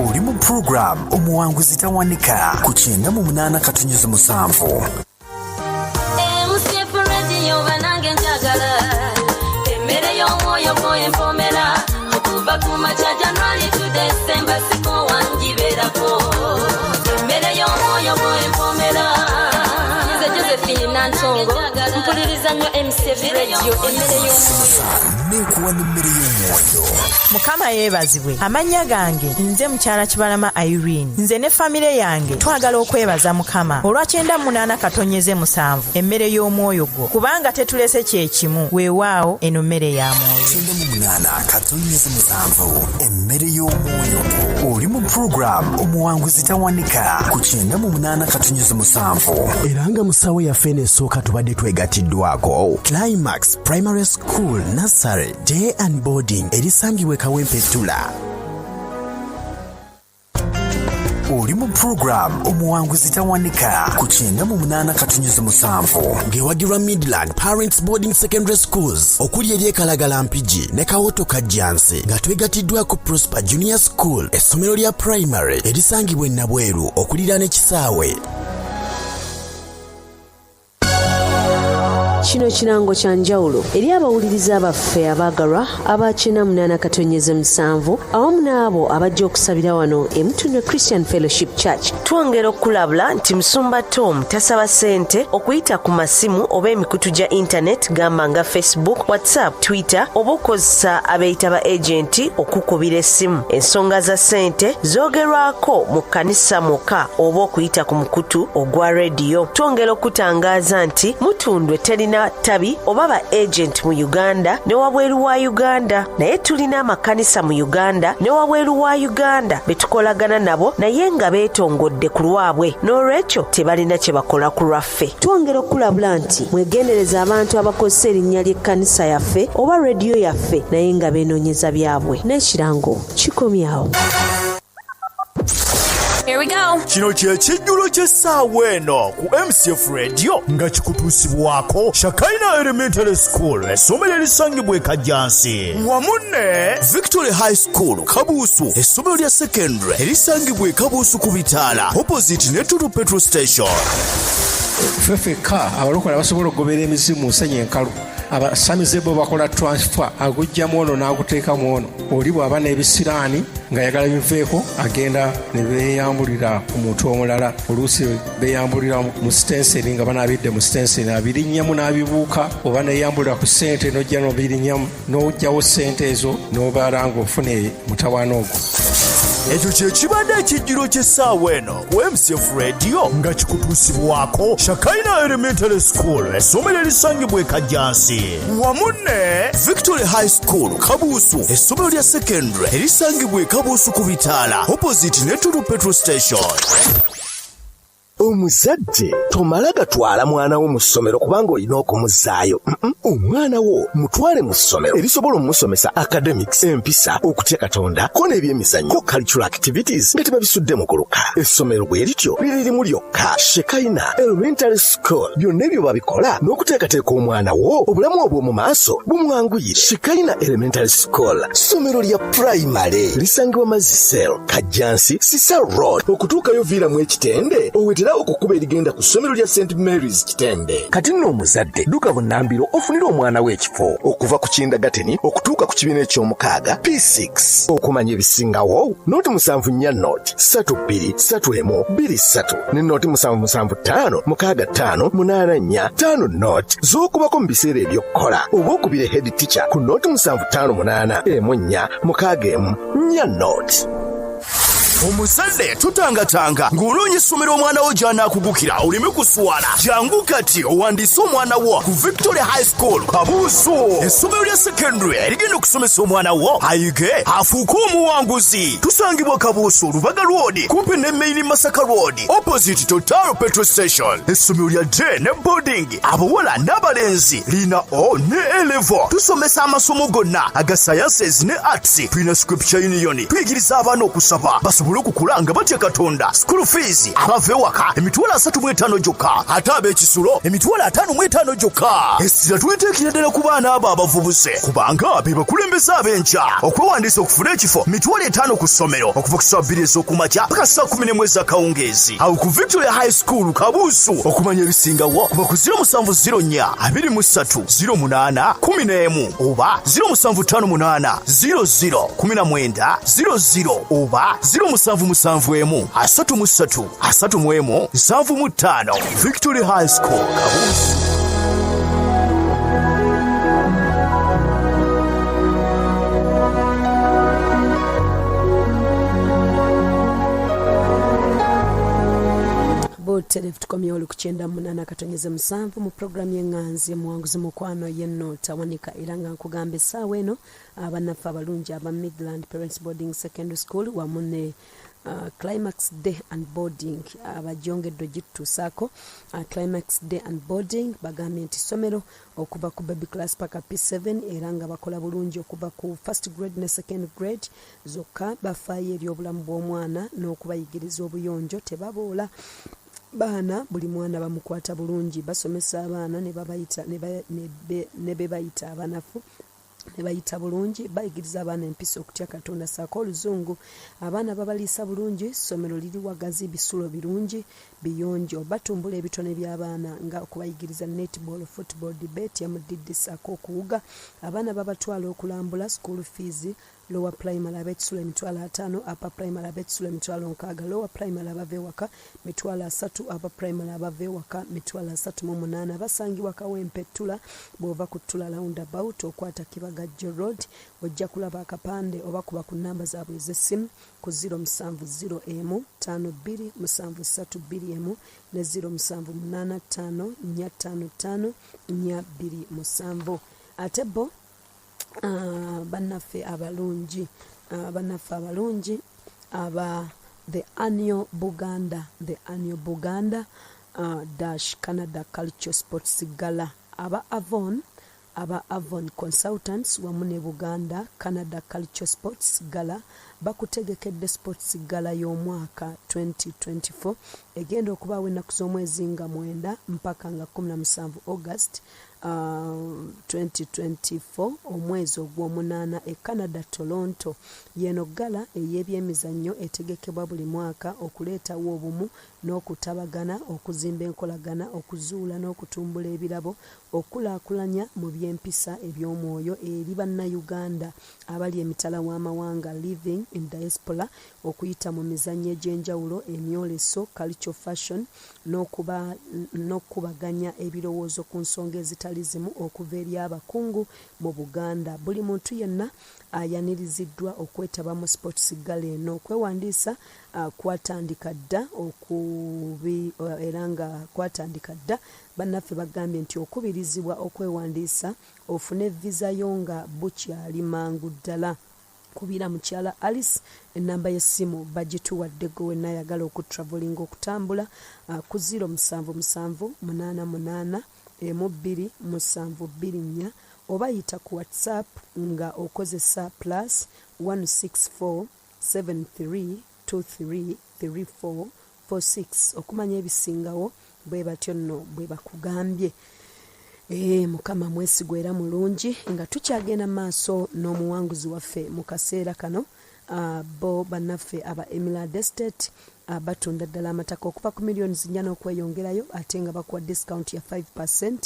Oli mu program omuwanguzi tawanika ku 98.7. banange njagala emmere y'omwoyo gw'empomera okuva ku makya January to December siko wangibeerako emmere y'omwoyo gw'empomera nze Josephine Nantongo mpuliriza nnyo MCF Radio emmere y'omwoyo nekuwa n'emmere y'omwoyo. Mukama yeebazibwe. Amannya gange nze mukyala Kibalama Irene. Nze ne famire yange twagala okwebaza Mukama olwa 98.7 emmere y'omwoyo gwo kubanga tetulese kye kimu weewaawo eno mmere ya mwoyo. 98.7 emmere y'omwoyo gwo. Oli mu program omuwanguzi tawanika ku 98.7 era nga musawo yaffe n'esooka tubadde twegattiddwako Climax Primary School Nursery Day and Boarding erisangibwa Kawempettula. Oli mu program omuwanguzi tawanika ku 98.7 ng'ewagirwa Midland Parents Boarding Secondary Schools okuli eri Kalagala Mpigi ne Kawoto Kajjansi nga twegattiddwako Prosper Junior School essomero lya primary erisangibwa Nabweru okuliraana ekisaawe. Kino kirango kya njawulo eri abawuliriza abaffe abaagalwa aba 98.7 awamu n'abo abajja okusabira wano MUTUNDWE Christian Fellowship Church. Twongera okulabula nti Musumba Tom tasaba ssente okuyita ku masimu oba emikutu gya internet gamba nga Facebook, WhatsApp, Twitter oba okozesa abeeyita ba agenti okukubira essimu. Ensonga za ssente zoogerwako mu kkanisa mokka oba okuyita ku mukutu ogwa rediyo. Twongera okutangaaza nti Mutundwe terina tabi oba ba agent mu Uganda ne wabweru wa Uganda, naye tulina amakanisa mu Uganda ne wabweru wa Uganda betukolagana nabo naye nga beetongodde ku lwabwe n'olwekyo tebalina kye bakola ku lwaffe. Twongera okulabula nti mwegendereza abantu abakozesa erinnya ly'ekkanisa yaffe oba rediyo yaffe naye nga beenoonyeza byabwe n'ekirango kikomyawo. Here we go. Kino kye kijjulo ky'essaawa eno ku MCF Radio nga kikutuusibwako Shakaina Elementary School essomero erisangibwa Kajjansi wamu ne Victory High School Kabuusu essomero lya secondary erisangibwa Kabuusu ku Bitaala opposite ne Tulu Petrol Station. Fefeka abalokole abasobola okugobera emizimu nsenya enkalu abasamize bo bakola transfer agujjamu ono n'aguteekamu ono oli bw'aba n'ebisiraani ng'ayagala biveeko agenda ne beeyambulira ku muntu omulala oluusi beeyambulira mu sitenseri nga banaabidde mu sitenseri abirinnyamu n'abibuuka oba neeyambulira ku ssente n'ojja n'obirinyamu n'ojjawo ssente ezo n'obaala ng'ofune mutawaana ogwo. Ekyo kye kibadde ekijjiro ky'essaawa eno ku MCF Radio nga kikutuusibwako Shakaina Elementary School essomero erisangibwa e Kajjansi wamu ne Victory High School Kabuusu essomero lya secondary erisangibwa e Kabuusu ku Bitaala opposite ne Tulu Petrol Station. Omuzadde tomala gatwala mwana wo mu ssomero kubanga olina okumuzaayo. Omwana wo mutwale mu ssomero erisobola omusomesa academics, empisa, okutya Katonda ko n'ebyemizannyo ko cultural activities nga tebabisudde mu kuluka. Essomero bwe lityo lirimu lyokka Shekaina Elementary School byonna ebyo babikola n'okuteekateeka omwana wo obulamu obwo mu maaso bumwanguyire. Shekaina Elementary School ssomero lya primary lisangibwa Mazisel Kajjansi Sisa Road okutuukayo viiramu ekitende owetera okukuba erigenda ku ssomero lya St. Mary's Kitende. Kati nno omuzadde dduka bunnambiro ofunira omwana we ekifo okuva ku kindagateni okutuuka ku kibiina eky'omukaaga P6 okumanya ebisingawo nooti 74 nooti 323123 ne nooti 77565584 nooti z'okubako mu biseera eby'okkola oba okubira head teacher ku nooti 7584 nooti. Omuzadde tutangatanga ng'olonye essomero omwana wo gy'anaakugukira oleme kuswala jangu kati owandiise omwana wo ku Victory High School Kabuusu essomero lya secondary erigenda okusomesa omwana wo ayige afuuke omuwanguzi. Tusangibwa Kabuusu Lubaga Road kumpi ne Main Masaka Road opposite Total Petrol Station. Essomero lya day ne boarding abawala n'abalenzi lina O ne A-level. Tusomesa amasomo gonna aga sciences ne arts. Tulina scripture union tuyigiriza abaana okusaba basobole okukulanga batya Katonda. School fees abava ewaka emitwalo 35 gyokka ate ab'ekisulo emitwalo 55 gyokka. Essira tweteekera ddala ku baana abo abavubuse kubanga be bakulembeza ab'enkya. Okwewandiisa okufuna ekifo mitwalo 5 ku ssomero okuva ku saa 2 ez'okumakya paka saa 11 ez'akawungeezi awo ku Victory High School Kabuusu. Okumanya ebisingawo kuba ku 0704 23 08 11 oba 0758 00 19 00 oba 0771 33 31 75. Victory High School Kabuusu. Botere tukomye olu kuchenda munana katonyeze musanvu mu programu y'enganzi muwanguzi mukwano y'ennoota wanika era nga nkugambe essaawa eno abanafu abalungi aba Midland Parents Boarding Secondary School wamu ne Climax Day and Boarding abajongeddwa gitutuusaako Climax Day and Boarding bagambye nti ssomero okuva ku baby class paka P7 era nga bakola bulungi okuva ku first grade ne second grade zokka bafaayo eri obulamu bw'omwana n'okubayigiriza obuyonjo tebaboola baana buli mwana bamukwata bulungi basomesa abaana ne babayita ne bebayita abanafu ne bayita bulungi bayigiriza abaana empisa okutya Katonda saako oluzungu abaana babaliisa bulungi ssomero liri wagazi bisulo birungi biyonjo batumbula ebitone by'abaana nga okubayigiriza netball football debate yamudidde saako okuwuga abaana babatwala okulambula school fees lower primary ab'ekisulo emitwalo 5 upper primary ab'ekisulo emitwalo 6 lower primary abava ewaka mitwalo 3 upper primary abava ewaka mitwalo 38 basangibwa Kawempe Ttula bw'ova ku Ttula roundabout okwata Kibagajjo Road ojja kulaba akapande oba kuba ku namba zaabwe ez'essimu ku 0701 5273 ne 0785455427 ate bo bannaffe abalungi aba the annual Buganda dash Canada Culture Sports Gala aba Avon Consultants wamu ne Buganda Canada Culture Sports Gala bakutegekedde Sports Gala y'omwaka 2024 egenda okubaawo ennaku z'omwezi nga 9 mpaka nga 17 August 2024 omwezi ogw'omunaana e Canada Toronto. Yeno gala ey'ebyemizannyo etegekebwa buli mwaka okuleetawo obumu n'okutabagana, okuzimba enkolagana, okuzuula n'okutumbula ebirabo, okulaakulanya mu by'empisa eby'omwoyo eri bannayuganda abali emitala w'amawanga living in diaspora, okuyita mu mizannyo egy'enjawulo, emyoleso, cultural fashion, n'okubaganya ebirowoozo ku nsonga ezitali zimu okuva eri abakungu mu Buganda. Buli muntu yenna ayaniriziddwa okwetaba mu sports gala eno. Okwewandiisa kwatandika dda era nga kwatandika dda. Bannaffe bagambye nti okubirizibwa okwewandiisa ofune visa yo nga bukyali mangu ddala. Kubira mukyala Alice enamba y'essimu bagituwadde gwe wenna ayagala okutravelinga okutambula ku 0778 oba yita ku WhatsApp nga okozesa +164 73233446 okumanya ebisingawo bwe batyo nno bwe bakugambye. Mukama mwesigwa era mulungi nga tukyagenda maaso n'omuwanguzi waffe mu kaseera kano. Bo bannaffe aba Emerald Estate batunda ddala amataka okuva ku millions 4 n'okweyongerayo ate nga bakuwa discount ya 5%.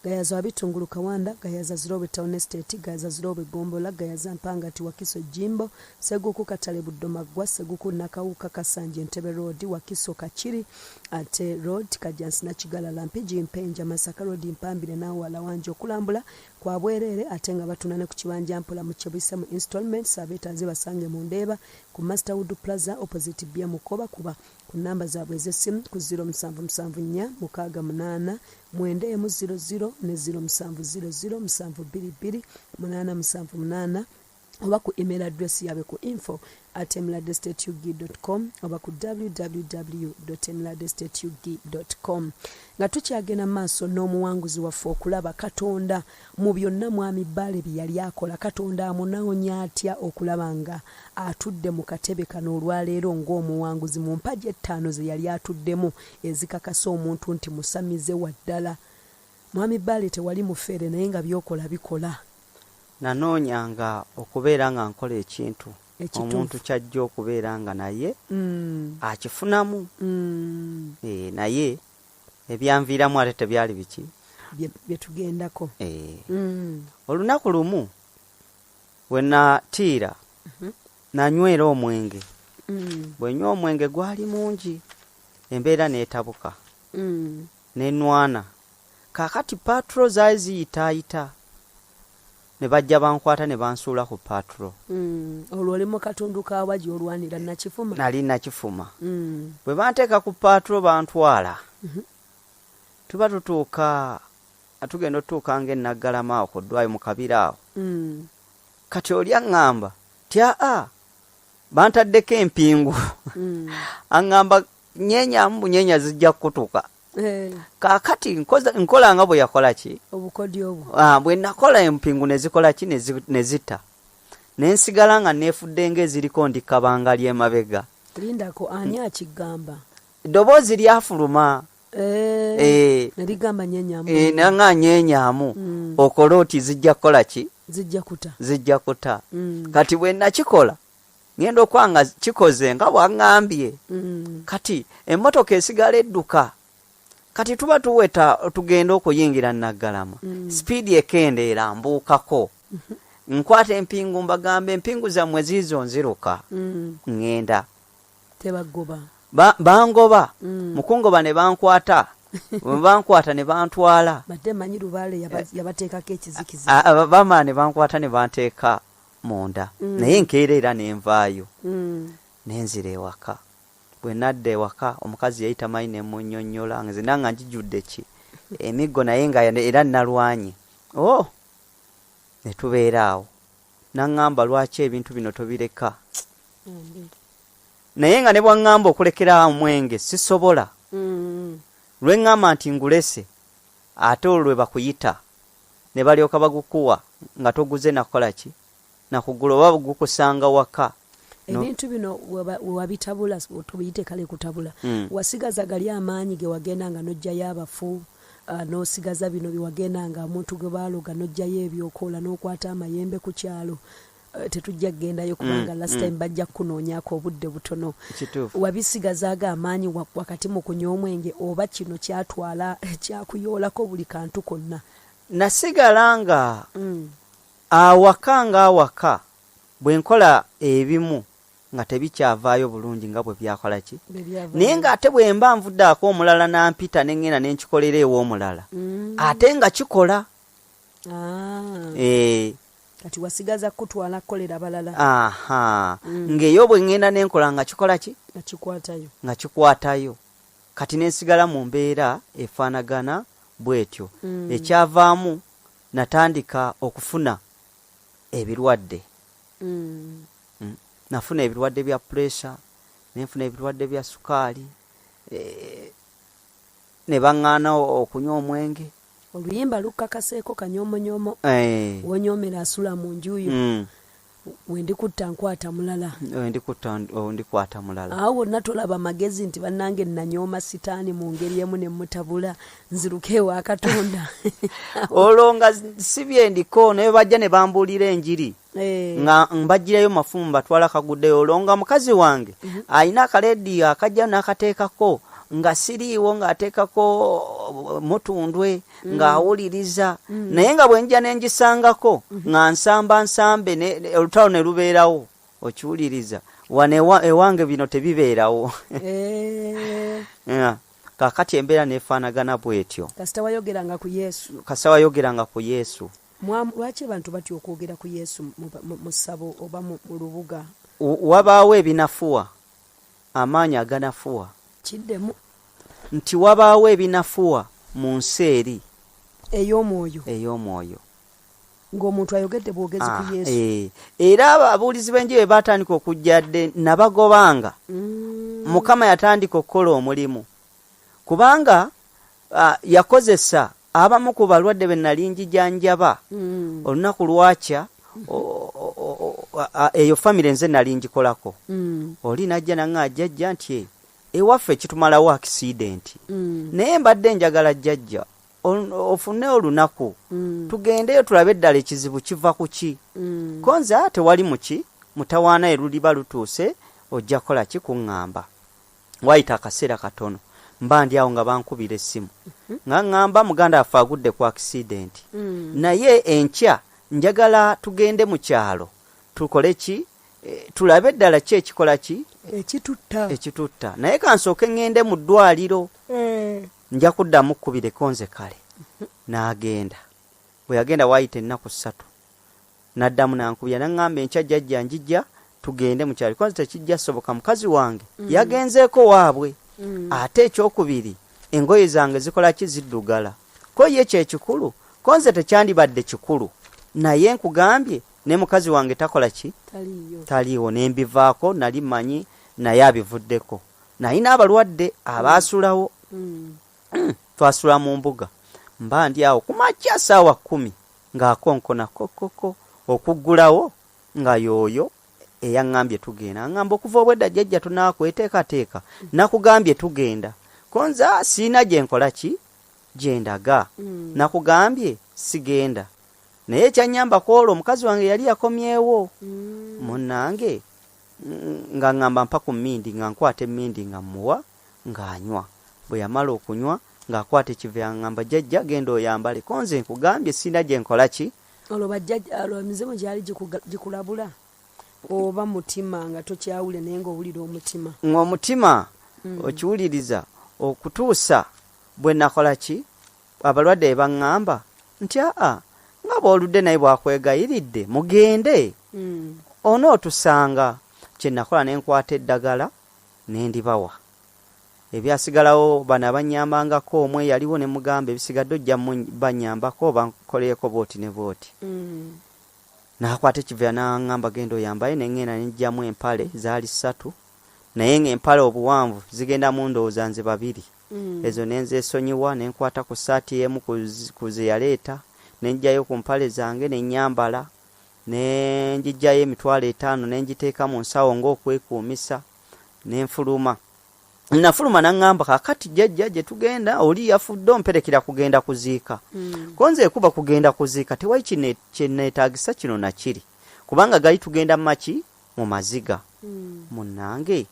Gayaza Wabitungulu Kawanda, Gayaza Zirobe Town Estate, Gayaza Zirobe Gombola, Gayaza Mpangati Wakiso Jimbo, Seguku Katale Buddomagwa, Seguku Nakawuka Kasanje Ntebe Road, Wakiso Kachiri ate Road, Kajansi Nakigala Lampiji Mpenja Masaka Road Mpambire nawo Walawanje okulambula kwa bwerere ate nga batunane ku kibanja Mpola mu Kyebisa mu installments abetaze basange mu Ndeeba ku Masterwood Plaza opposite Bia Mukoba kuba ku namba zaabwe ez'essimu ku 0774 68 00 ne 0700 722 oba ku email address yaabwe ku info@emladestateug.com oba ku www.emladestateug.com. nga tukyagenda maaso n'omuwanguzi waffe okulaba Katonda mu byonna mwami Bbale bye yali akola. Katonda amunoonya atya okulaba nga atudde mu katebe kano olwaleero ng'omuwanguzi mu mpagi 5 ze yali atuddemu ezikakasa omuntu nti musamize waddala. Mwami Bbale tewali mufeere naye nga byokola bikola. Nanoonyanga okubeera nga nkola ekintu omuntu kyajja okubeera nga naye akifunamu. Naye ebyanviiramu ate tebyali biki bye tugendako. Olunaku lumu we natiira nanywera omwenge. Bwe nywa omwenge gwali mungi embeera neetabuka nenwana. Kaakati patro zaali ziyitaayita ne bajja bankwata ne bansuula ku patro. Olwo oli mu katundu kawaji olwanira nakifuma? Nali nakifuma. Bwe banteeka ku patro bantwala. Tuba tutuuka atugenda otuuka ng'enaggalama awo ku ddwayo mu kabira awo. Kati oli aŋŋamba tya bantaddeko empingu. Aŋŋamba nyeenyamu bunyenya zijja kutuuka. Kaakati nkola nga bwe yakola ki obukodyo obwo. Bwe nakola empingu ne zikola ki ne zita nensigala nga neefudde ng'eziriko ndi kabanga ly'emabega. Lindako ani akigamba? Eddoboozi lyafuluma. Nerigamba nyenyamu. Nanga nyenyamu okola oti zijja kukola ki? Zijja kuta. Kati bwe nakikola ngenda okwanga kikoze nga bw'aŋŋambye. Kati emmotoka esigala edduka. Kati tuba tuweta tugenda okuyingira Naggalama. Speedi ekendeera mbuukako. Nkwata empingu mbagambe empingu zammwe ziizo nziruka. Ngenda. Tebagoba. Bangoba. Mukungoba ne bankwata. Bankwata ne bantwala. Badde manyi Lubaale yabateekako ekizikizi. Bama ne bankwata ne banteeka munda. Naye nkeereera ne nvaayo. Nenzira ewaka. Bwe nadda ewaka omukazi yayita mayi ne munnyonnyola nze nanga njijjudde ki emiggo naye nga era nalwanye. Ne tubeera awo. Naŋŋamba lwaki ebintu bino tobireka. Naye nga ne bwaŋŋamba okulekera omwenge sisobola. Lwe ŋŋamba nti ngulese ate olwe bakuyita ne balyoka bagukuwa nga toguze nakola ki nakugula oba gukusanga waka. Ebintu bino wabitabula tubiyite kale kutabula. Wasigaza gali amaanyi ge wagenda nga nojja y'abafu n'osigaza bino biwagenda nga omuntu gwe baaloga n'ojjayo ebyokoola n'okwata amayembe ku kyalo tetujja kugendayo kubanga last time bajja kunoonyaako obudde butono. Wabisigazaaga amaanyi wakati mu kunywa omwenge oba kino kyatwala kyakuyoolako buli kantu konna? Nasigala nga awaka bwe nkola ebimu nga tebikyavaayo bulungi nga bwe byakola ki, naye ng'ate bwe mba nvuddaako omulala nampita ne ngenda ne nkikolera ew'omulala ate nga kikola. Kati wasigaza kutwala kolera balala. Ng'eyo bwe ngenda ne nkola nga kikola ki, nga kikwatayo. Kati ne nsigala mu mbeera efaanagana bw'etyo. Ekyavaamu natandika okufuna ebirwadde. Nafuna ebirwadde bya pressure, nenfuna ebirwadde bya sukaali, ne baŋŋaana okunywa omwenge. Oluyimba lukakaseeko kanyomonyomo. Wonyoomera asula mu njuyo. Wendikutta nkwata mulala. Ndikwata mulala. Awo wonna tolaba magezi nti bannange nanyooma sitaani mu ngeri emu ne mutabula nziruke ewa Katonda. Olwo nga si byendiko naye bajja ne bambuulira enjiri. Nga mbagirayo mafumu batwala kaguddeyo. Olwo nga mukazi wange alina akalediyo akajja n'akateekako nga siriiwo ng'ateekako mutundwe ng'awuliriza, naye nga bwe njja ne ngisangako nga nsambe olutalo ne lubeerawo okiwuliriza. Wano ewange bino tebibeerawo. Kaakati embeera neefaanagana bw'etyo. Kasita wayogeranga ku Yesu. Lwaki abantu batya okwogera ku Yesu mu ssabo oba mu lubuga? Wabaawo ebinafuwa, amaanyi aganafuwa. Kiddemu nti wabaawo ebinafuwa mu nsi eri ey'omwoyo ng'omuntu ayogedde bwogezi ku Yesu. Era ababuulizi b'enjiri batandika okujja dde nabagobanga. Mukama yatandika okukola omulimu kubanga yakozesa abamu ku balwadde be nali njijanjaba olunaku lwakya eyo famire nze nali ngikolako. Oli najja nange ajjajja nti ewaffe kitumalawo accident, naye mbadde njagala jjajja ofune olunaku tugendeyo tulabe eddala ekizibu kiva ku ki. Konze tewali muki mutawaana eruliba lutuuse ojja kola ki kuŋŋamba. Wayita akaseera katono mba ndi awo nga bankubira essimu nga ŋŋamba muganda waffe agudde ku accident, naye enkya njagala tugende mu kyalo tukole ki, tulabe eddala ki ekikola ki ekitutta, naye kansooke ŋŋende mu ddwaliro. Nja kuddamu kkubire konze kale. N'agenda. Bwe yagenda waayita ennaku 3 n'addamu n'ankubira n'aŋŋamba enkya jjajja njijja tugende mu kyalo. Konze tekijja soboka, mukazi wange yagenzeeko waabwe. Ate ekyokubiri engoye zange zikola ki, ziddugala. Ko ye kyekikulu, konze tekyandibadde kikulu, naye nkugambye ne mukazi wange takola ki, taliiwo. Nembivaako nali manyi naye abivuddeko. Nalina abalwadde abaasulawo. Twasula mu mbuga mba ndi awo kumakya ssaawa 10 ng'akonkona kokoko okuggulawo nga yooyo eyaŋŋambye tugenda. Aŋŋamba okuva obwedda jjajja tunaakweteekateeka, nakugambye tugenda. Konza siina gye nkola ki, gye ndaga. Nakugambye sigenda. Naye ekyannyambako olwo omukazi wange yali yakomyewo. Munnange nga ŋŋamba mpa ku mmindi, nga nkwata emmindi nga mmuwa ng'anywa. Bwe yamala okunywa ng'akwata ekive yaŋŋamba jjajja genda oyambale. Konze nkugambye siina gye nkola ki. Olwo emizimu gyali gikulabula oba mutima nga tokyawule naye ng'owulira omutima? Ng'omutima okiwuliriza okutuusa bwe nakola ki, abalwadde baŋŋamba nti nga bw'oludde naye bwakwegayiridde mugende onootusanga. Kye nakola ne nkwata eddagala ne ndibawa. Ebyasigalawo bano abanyambangako omwe yaliwo ne mugamba ebisigadde ojja banyambako bankoleeko booti ne booti. N'akwata ekiveera n'aŋŋamba genda oyambaye, ne ŋŋenda ne njjamu empale zaali 3, naye ng'empale obuwanvu zigenda mu ndowooza nze 2. Ezo ne nzeesonyiwa ne nkwata ku ssaati emu ku ze yaleeta ne njjayo ku mpale zange ne nnyambala ne njijjayo 5,000 ne njiteeka mu nsawo ng'okwekuumisa ne nfuluma nafuluma naŋŋamba kakati jjajja gye tugenda oli yafudde omperekera kugenda kuziika konze kuba kugenda kuziika tewali kyeneetaagisa kino nakiri kubanga gali tugenda maki mu maziga munnange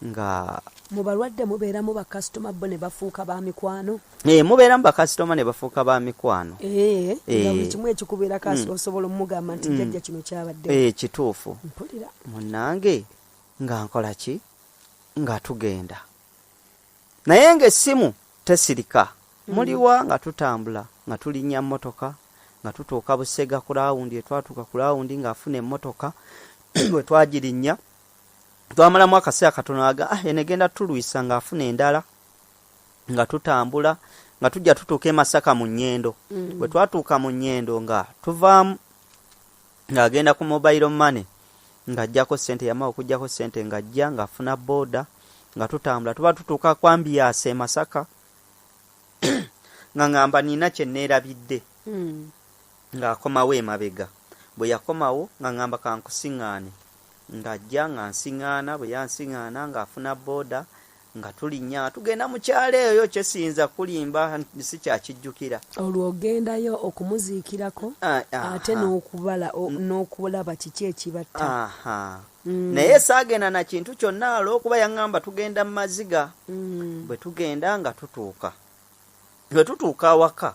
nga mu balwadde mubeeramu bakasitoma bo ne bafuuka ba mikwano mubeeramu bakasitoma ne bafuuka ba mikwano nga buli kimu ekikubeera kasi osobola omugamba nti jjajja kino kyabadde kituufu mpulira munnange nga nkola ki nga tugenda naye ng'essimu tesirika muliwa nga tutambula nga tulinnya mmotoka nga tutuuka Busega ku laawundi etwatuuka ku laawundi ng'afuna emmotoka bwe twagirinnya twamalamu akaseera katono enegenda tulwisa ng'afuna endala nga tutambula nga tujja tutuuka e Masaka mu Nnyendo bwe twatuuka mu Nnyendo nga tuvaamu ng'agenda ku mobile money ng'ajjako ssente yamala okuggyako ssente ng'ajja ng'afuna booda nga tutambula tuba tutuuka kwambiyaasa e Masaka nga ŋŋamba nina kye neerabidde ng'akomawo emabega bwe yakomawo nga ŋŋamba kankusiŋŋaane ng'ajja nga nsiŋŋaana bwe yansiŋŋaana ng'afuna booda nga tulinnya tugenda mu kyalo eyo kyesiyinza kulimba si kyakijjukira olwo ogendayo okumuziikirako ate n'okubala n'okulaba kiki ekibatta naye saagenda na kintu kyonna olw'okuba yaŋŋamba tugenda mu maziga bwe tugenda nga tutuuka bwe tutuuka awaka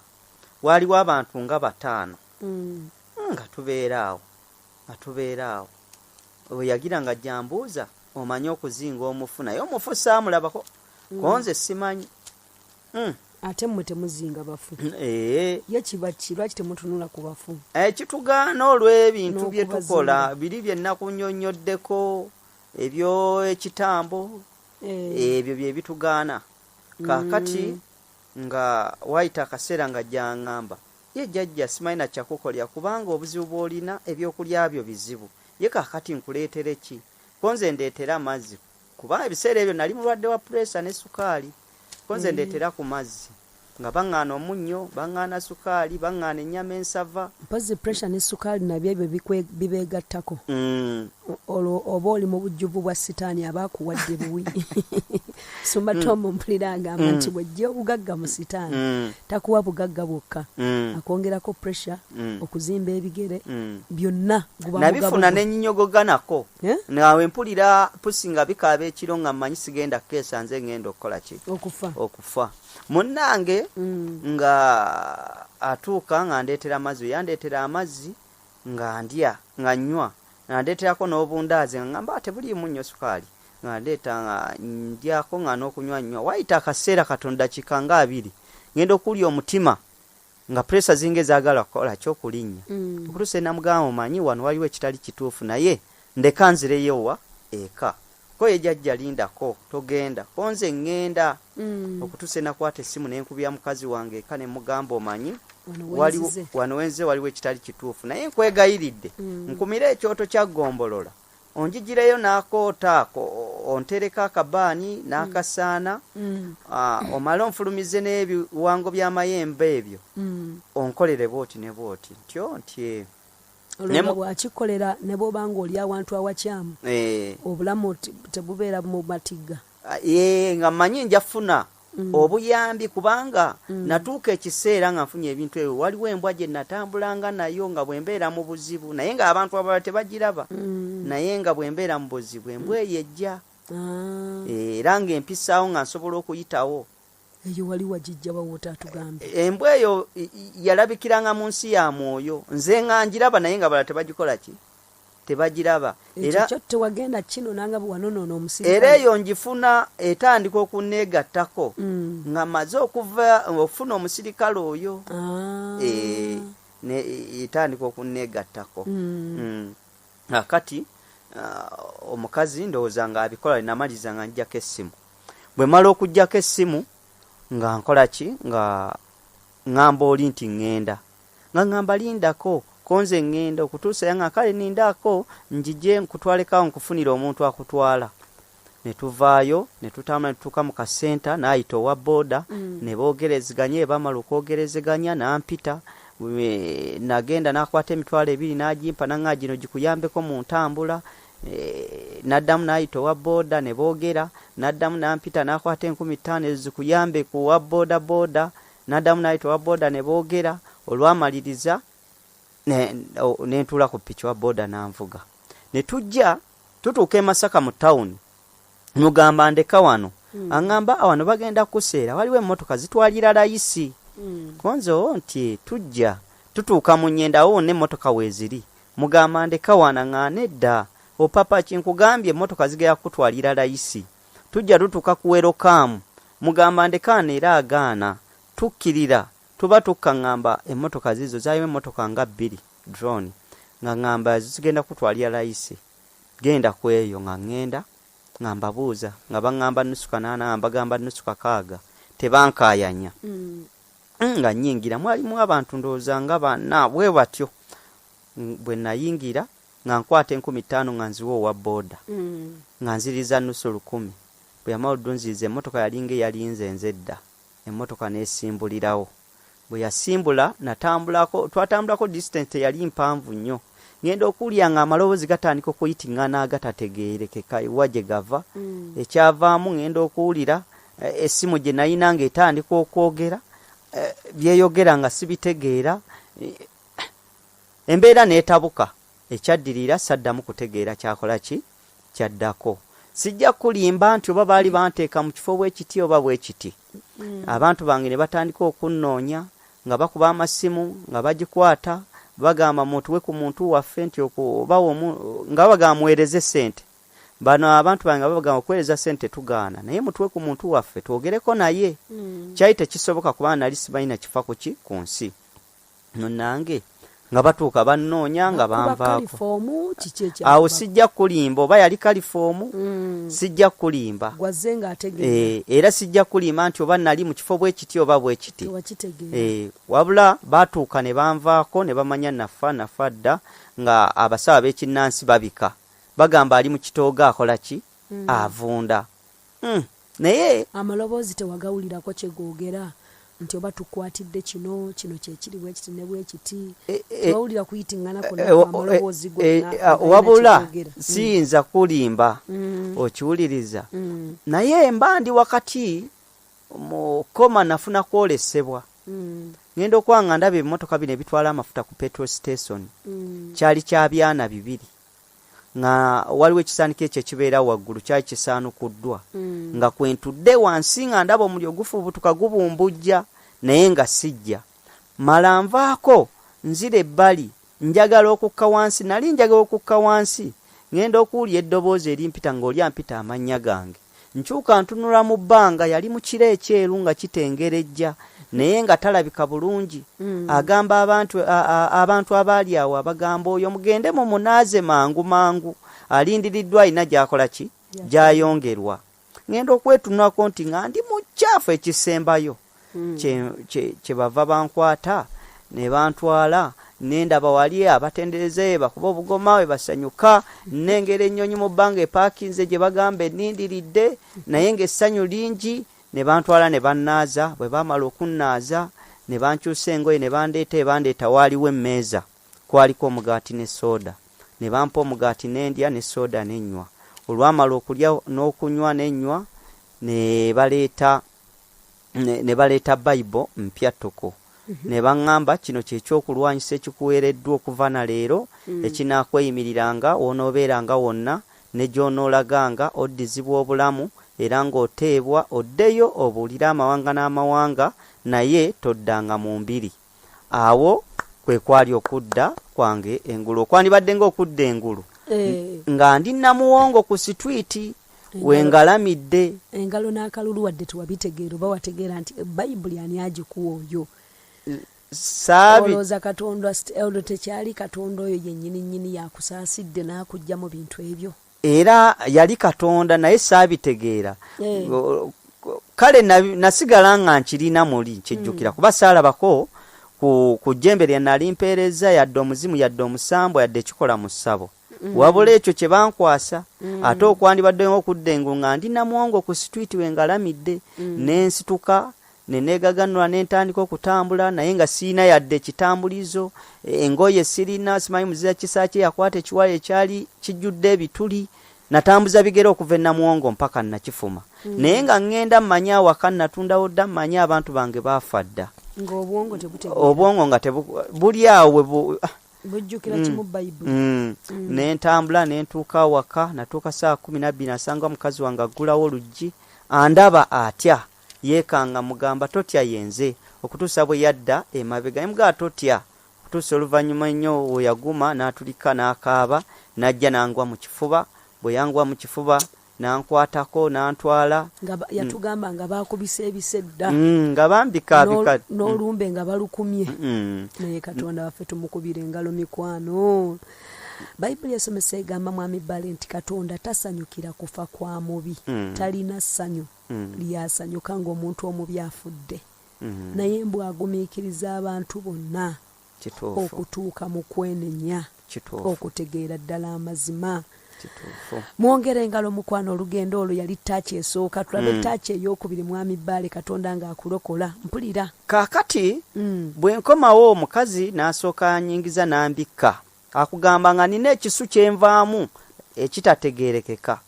waaliwo abantu nga 5 nga tubeeraawo bwe yagira nga jambuuza omanyi okuzinga omufu naye omufu saamulabako konze simanyi ate mmwe temuzinga bafu ye kiba lwaki temutunula ku bafu ekitugaana olw'ebintu bye tukola biri bye nnakunnyonnyoddeko ebyo ekitambo ebyo bye bitugaana kaakati nga wayita akaseera nga jaŋŋamba ye jjajja simanyi na kyakukolya kubanga obuzibu bw'olina ebyokulya byo bizibu ye kaakati nkuleetere ki konze ndeetera amazzi kuba ebiseera ebyo nali mulwadde wa pureesa ne sukaali konze ndeetera ku mazzi nga baŋŋaana omunnyo baŋŋaana sukaali baŋŋaana ennyama ensava mpozi pureesa ne sukaali nabyo ebyo bibeegattako olwo oba oli mu bujjuvu bwa sitaani abaakuwadde buwi sumba tomu mpulira agamba nti bw'ojja obugagga mu sitaani takuwa bugagga bwokka akwongerako pureesa okuzimba ebigere byonna nabifuna n'ennyinyogoga nako nawe mpulira pusi nga bikaaba ekiro nga mmanyi sigenda keesa nze ngenda okukola ki okufa munnange nga atuuka nga ndeetera amazzi yandeetera amazzi nga ndya nga nnywa nga ndeeterako n'obundaazi nga ngamba tebuliimu nnyo sukaali nga ndeeta nga ndyako nga n'okunywa nnyo wayita akaseera katono dakiika nga 2 ngenda okulya omutima nga pureesa zinga ezaagala kukola kyokulinnya okutuusa namugamba omanyi wano waliwo ekitali kituufu naye ndeka nzireyowa eka ko yejjajja lindako togenda konze ŋŋenda okutuusa nakwata essimu nenkubya mukazi wange eka ne mugamba omanyi wano wenze waliwo ekitali kituufu naye nkwegayiridde nkumire ekyoto kya ggombolola onjigireyo n'akoota ako ontereka akabaani n'akasaana omale onfulumize n'ebiwango by'amayembe ebyo onkolere bwoti ne bwoti ntye olwo bwakikolera ne bw'oba ng'oli awantu awakyamu obulamu tebubeera mu matigga nga mmanyi njafuna obuyambi kubanga natuuka ekiseera nga nfunye ebintu ebyo waliwo embwa gye natambulanga nayo nga bwembeera mu buzibu naye nga abantu abalala tebagiraba naye nga bwembeera mu buzibu embwa eyo ejja era ng'empisaawo nga nsobola okuyitawo eyo wali wagijja bawoota atugambe embwa eyo yalabikiranga mu nsi ya mwoyo nze nga ngiraba naye nga balala tebagikola ki tebagiraba era ekyo tewagenda kino nanga bwanonoona omusirikale era eyo njifuna etandika okunneegattako nga maze okufuna omusirikale oyo etandika okunneegattako akati omukazi ndowooza nga abikola linamaliza nga njjako essimu bwe mala okuggyako essimu nga nkola ki nga ŋŋamba oli nti ŋŋenda nga ŋŋamba lindako konze ŋŋenda okutuusa yanga kale nindako njije nkutwalekawo nkufunira omuntu akutwala ne tuvaayo ne tutambula ne tutuuka mu kasenta n'ayita owa booda ne boogerezeganya bamala okwogerezeganya n'ampita nagenda n'akwata emitwalo 2 n'agimpa naŋŋa gino gikuyambeko mu ntambula Naddamu n'ayita owa booda ne boogera, naddamu n'ampita n'akwata 15,000 ezikuyambe ku wa booda, naddamu n'ayita owa booda ne boogera, olwamaliriza ne ntuula ku piki wa booda n'anvuga. Ne tujja tutuuka e Masaka mu tawuni, mugamba ndeka wano. Aŋŋamba wano bagenda kuseera, waliwo emmotoka zitwalira layisi. Konzo nti tujja tutuuka mu Nyendawo n'emmotoka weeziri. Mugamba ndeka wana ng'ane dda. Opapa kinkugambye emmotoka zigera kutwalira layisi. Tujja tutuuka ku welcome. Mugamba ndekaana era agaana. Tukkirira tuba tukkaŋŋamba emmotoka zizo zaayo emmotoka nga 2 drone. Nga ŋŋamba zigenda kutwalira layisi. Genda kweyo nga ŋŋenda nga mbabuuza nga baŋŋamba nusu 8 mbagamba nusu 6 tebankaayanya. Nga nnyingira mwalimu abantu ndowooza nga banna bwe batyo. Bwe nayingira nga nkwata 15,000 nga nziwa owa booda nga nziriza nusu 1,000. Bwe yamala oddunziriza emmotoka yalinga eyalinze nzedda, emmotoka n'esimbulirawo. Bwe yasimbula twatambulako distance yali mpanvu nnyo. Ngenda okuwulira nga amaloboozi gatandika okuyitingana agatategeerekeka ewa gye gava. Ekyavaamu ngenda okuwulira essimu gye nayina ng'etandika okwogera, byeyogera nga sibitegeera. Embeera n'etabuka. Ekyaddirira saddamu kutegeera kyakola ki kyaddako. Sijja kulimba nti oba baali banteeka mu kifo bw'ekiti oba bw'ekiti. Abantu bange ne batandika okunnoonya nga bakuba amasimu nga bagikwata bagamba mutuwe ku muntu waffe nti nga bagamba muweereze ssente. Bano abantu bange bagamba okuweereza ssente tugaana, naye mutuwe ku muntu waffe twogereko naye. Kyali tekisoboka kubanga nali sibalina kifa ku nsi. Nange nga batuuka bannoonya nga banvaako. Awo sijja kulimba oba yali kalifoomu, sijja kulimba. Era sijja kulimba nti oba nali mu kifo bw'ekiti oba bw'ekiti. Wabula batuuka ne banvaako ne bamanya nafa dda nga abasawo b'ekinnansi babika. Bagamba ali mu kitooga akola ki? Avunda. Naye amaloboozi tewagawulirako kye googera nti oba tukwatidde kino kyekiri bwekiti ne bwekiti. Tewawulira kuyitingana amaloboozi gonna. Wabula siyinza kulimba okiwuliriza. Naye mba ndi wakati mu koma nafuna kwolesebwa. Ngenda okwanga ndaba emmotoka bino ebitwala amafuta ku petrol station. Kyali kya byana 2. Nga waliwo ekisaaniko ekyo ekibeera waggulu kyali kisaanukuddwa. Nga kwentudde wansi nga ndaba omuliro gufubutuka gubumbujja naye nga sijja. Mala nvaako nzira ebbali njagala okukka wansi, nali njagala okukka wansi. Ngenda okuwulira eddoboozi erimpita ng'oli ampita amannya gange. Nkyuka ntunula mu bbanga, yali mu kiro ekyeru nga kitengerejja naye nga talabika bulungi. Agamba abantu abaali awo abagamba oyo mugende mu munaaze mangu alindiriddwa alina gy'akola ki gy'ayongerwa. Ngenda okwetunulako nti nga ndi mu kyafu ekisembayo. Kye bava bankwata ne bantwala nendaba wali abatendereze bakuba obugoma we basanyuka. Nengera ennyonyi mu bbanga epaakinze gye bagamba ennindiridde naye ng'essanyu lingi. Ne bantwala ne bannaaza. Bwe baamala okunnaaza ne bankyusa engoye ne bandeeta waaliwo emmeeza. Kwaliko omugaati ne sooda. Ne bampa omugaati n'endya ne sooda n'ennywa. Olwamala okulya n'okunywa n'ennywa ne baleeta Bible mpya ttoko. Ne baŋŋamba kino kyekyokulwanyisa ekikuweereddwa okuva na leero ekinaakweyimiriranga wonoobeeranga wonna ne gy'onoolaganga oddizibwa obulamu era ng'oteebwa oddeyo obuulire amawanga n'amawanga naye toddanga mu mbiri. Awo kwe kwali okudda kwange engulu. Okwandibadde ng'okudda engulu nga ndi namuwongo ku sitwiti wengalamidde. Engalo n'akalulu wadde tewabitegeera oba wategeera nti Bayibuli ani agikuwa oyo? Olowooza Katonda tekyali Katonda oyo yennyini yakusaasidde n'akujja mu bintu ebyo? Era yali Katonda naye saabitegeera. Kale nasigala nga nkirina muli nkijjukira kuba saalabako ku jjembe lye nali mpeereza yadde omuzimu yadde omusambwa yadde ekikola mu ssabo. Wabula ekyo kye bankwasa ate okwandibadde okudda engulu nga ndi namuwongo ku sitwiti wengalamidde. N'ensituka nenegaganula nentandika okutambula naye nga siina yadde kitambulizo engoye sirina simanyi muzira kisaaki yakwata ekiwala ekyali kijjudde ebituli natambuza bigere okuva ennamuwongo mpaka nakifuma naye nga ngenda mmanya awaka natundawo dda mmanya abantu bange baafa dda obwongo nga buli awo bujjukira kimu Bayibuli nentambula nentuuka awaka natuuka saa 12 nasanga mukazi wange aggulawo oluggi andaba atya yeekanga mugamba totya yenze okutuusa bwe yadda emabega mga totya okutuusa oluvannyuma ennyo weyaguma n'atulika n'akaaba n'ajja n'angwa mu kifuba bwe yangwa mu kifuba nankwatako nantwala yatugamba nga bakubise ebisedda nga bambikaabika n'olumbe nga balukumye naye Katonda waffe tumukubira engalo mikwano. Bayibuli esomesa egamba mwami Bbale nti Katonda tasanyukira kufa kwa mubi talina ssanyu lyasanyuka ng'omuntu omubi afudde naye mbw agumiikiriza abantu bonna okutuuka mu kwenenya okutegeera ddala amazima. Mwongere engalo mukwano olugendo olwo yali ttaaci esooka tulabe ttaaci ey'okubiri mwami Bbale Katonda ng'akulokola mpulira kaakati bwe nkomawo omukazi n'asooka anyingiza n'ambikka akugamba nga nina ekisu kyenvaamu ekitategeerekeka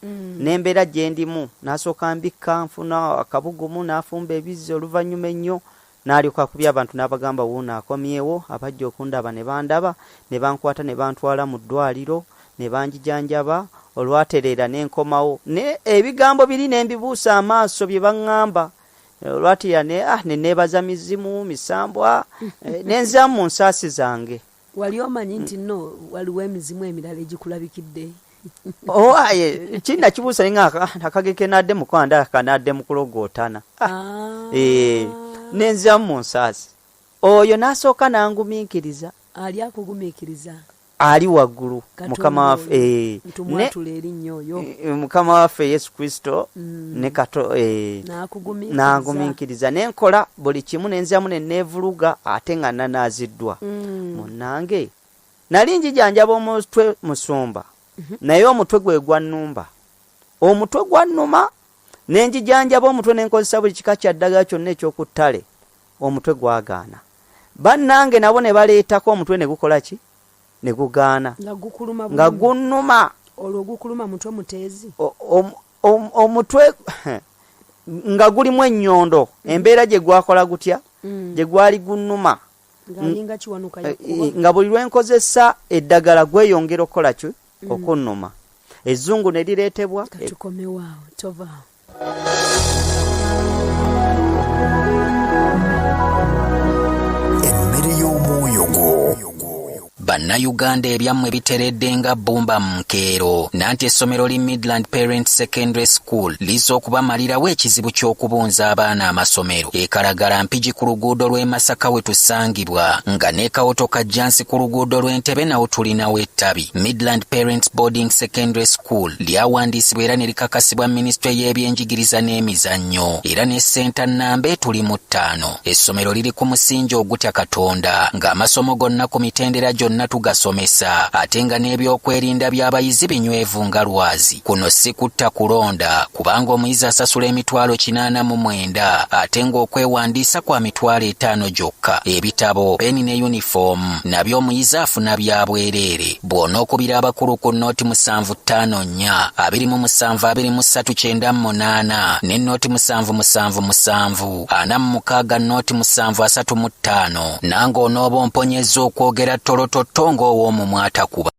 n'embeera gye ndimu n'asooka mbikka nfuna akabugumu n'afumba ebizzi oluvannyuma ennyo n'alyoka akubya abantu n'abagamba wuuno akomyewo abajja okundaba ne bandaba ne bankwata ne bantwala mu ddwaliro ne banjijanjaba olwatereera n'enkomawo ne ebigambo biri nembibuusa amaaso bye baŋŋamba olwatira ne neebaza mizimu misambwa nenzamu mu nsaasi zange. Wali omanyi nti nno waliwo emizimu emirala egikulabikidde? Aye kinda kibuusa nga akageke nadde mukwanda kanadde mukulogootana nenzamu mu nsaasi oyo n'asooka n'angumiikiriza. Ali akugumiikiriza ali waggulu mukama waffe mukama waffe Yesu Kristo ne n'agumiikiriza nenkola buli kimu nenzamu neneevuluga ate nga nanaaziddwa munnange nali njijanjaba omutwe musumba naye omutwe gwe gwannumba omutwe gwannuma nenjijanjaba omutwe nenkozesa buli kika kya ddagala kyonna ekyokuttale omutwe gwagaana bannange nabo ne baleetako omutwe ne gukola ki ne gugaana nga gunnuma olwo gukuluma mutwe muteezi omutwe nga gulimu ennyondo embeera gye gwakola gutya gye gwali gunnuma nga buli lwenkozesa eddagala gweyongera okukola ki okunnuma ezzungu ne lireetebwa katukomewaawo tovaawo. Emmere y'omwoyo gwo. Bannayuganda ebyammwe biteredde nga bbumba mu nkeero nanti essomero li Midland Parent Secondary School liza okubamalirawo ekizibu ky'okubunza abaana amasomero ekalagala mpigi ku luguudo lw'e Masaka we tusangibwa nga ne Kawoto Kajjansi ku luguudo lw'Entebe nawo tulinawo ettabi. Midland Parents Boarding Secondary School lyawandiisibwa era ne likakasibwa Minisitule y'ebyenjigiriza n'emizannyo era ne Ssenta Nambe tuli mu 5. Essomero liri ku musingi ogutya Katonda ng'amasomo gonna ku mitendera gyonna tugasomesa ate nga n'ebyokwerinda by'abayizi binywevu nga lwazi. Kuno si kutta kulonda kubanga omuyizi asasula emitwalo 89 ate ng'okwewandiisa kwa mitwalo 5 gyokka. Ebitabo, peni ne uniform nabyo omuyizi afuna bya bwereere. Bw'onookubira abakulu ku nnooti 754 27239 ne nnooti 777 46 nnooti 735 nange onooba omponyezza okwogera tolototongo ow'omu mwatakuba.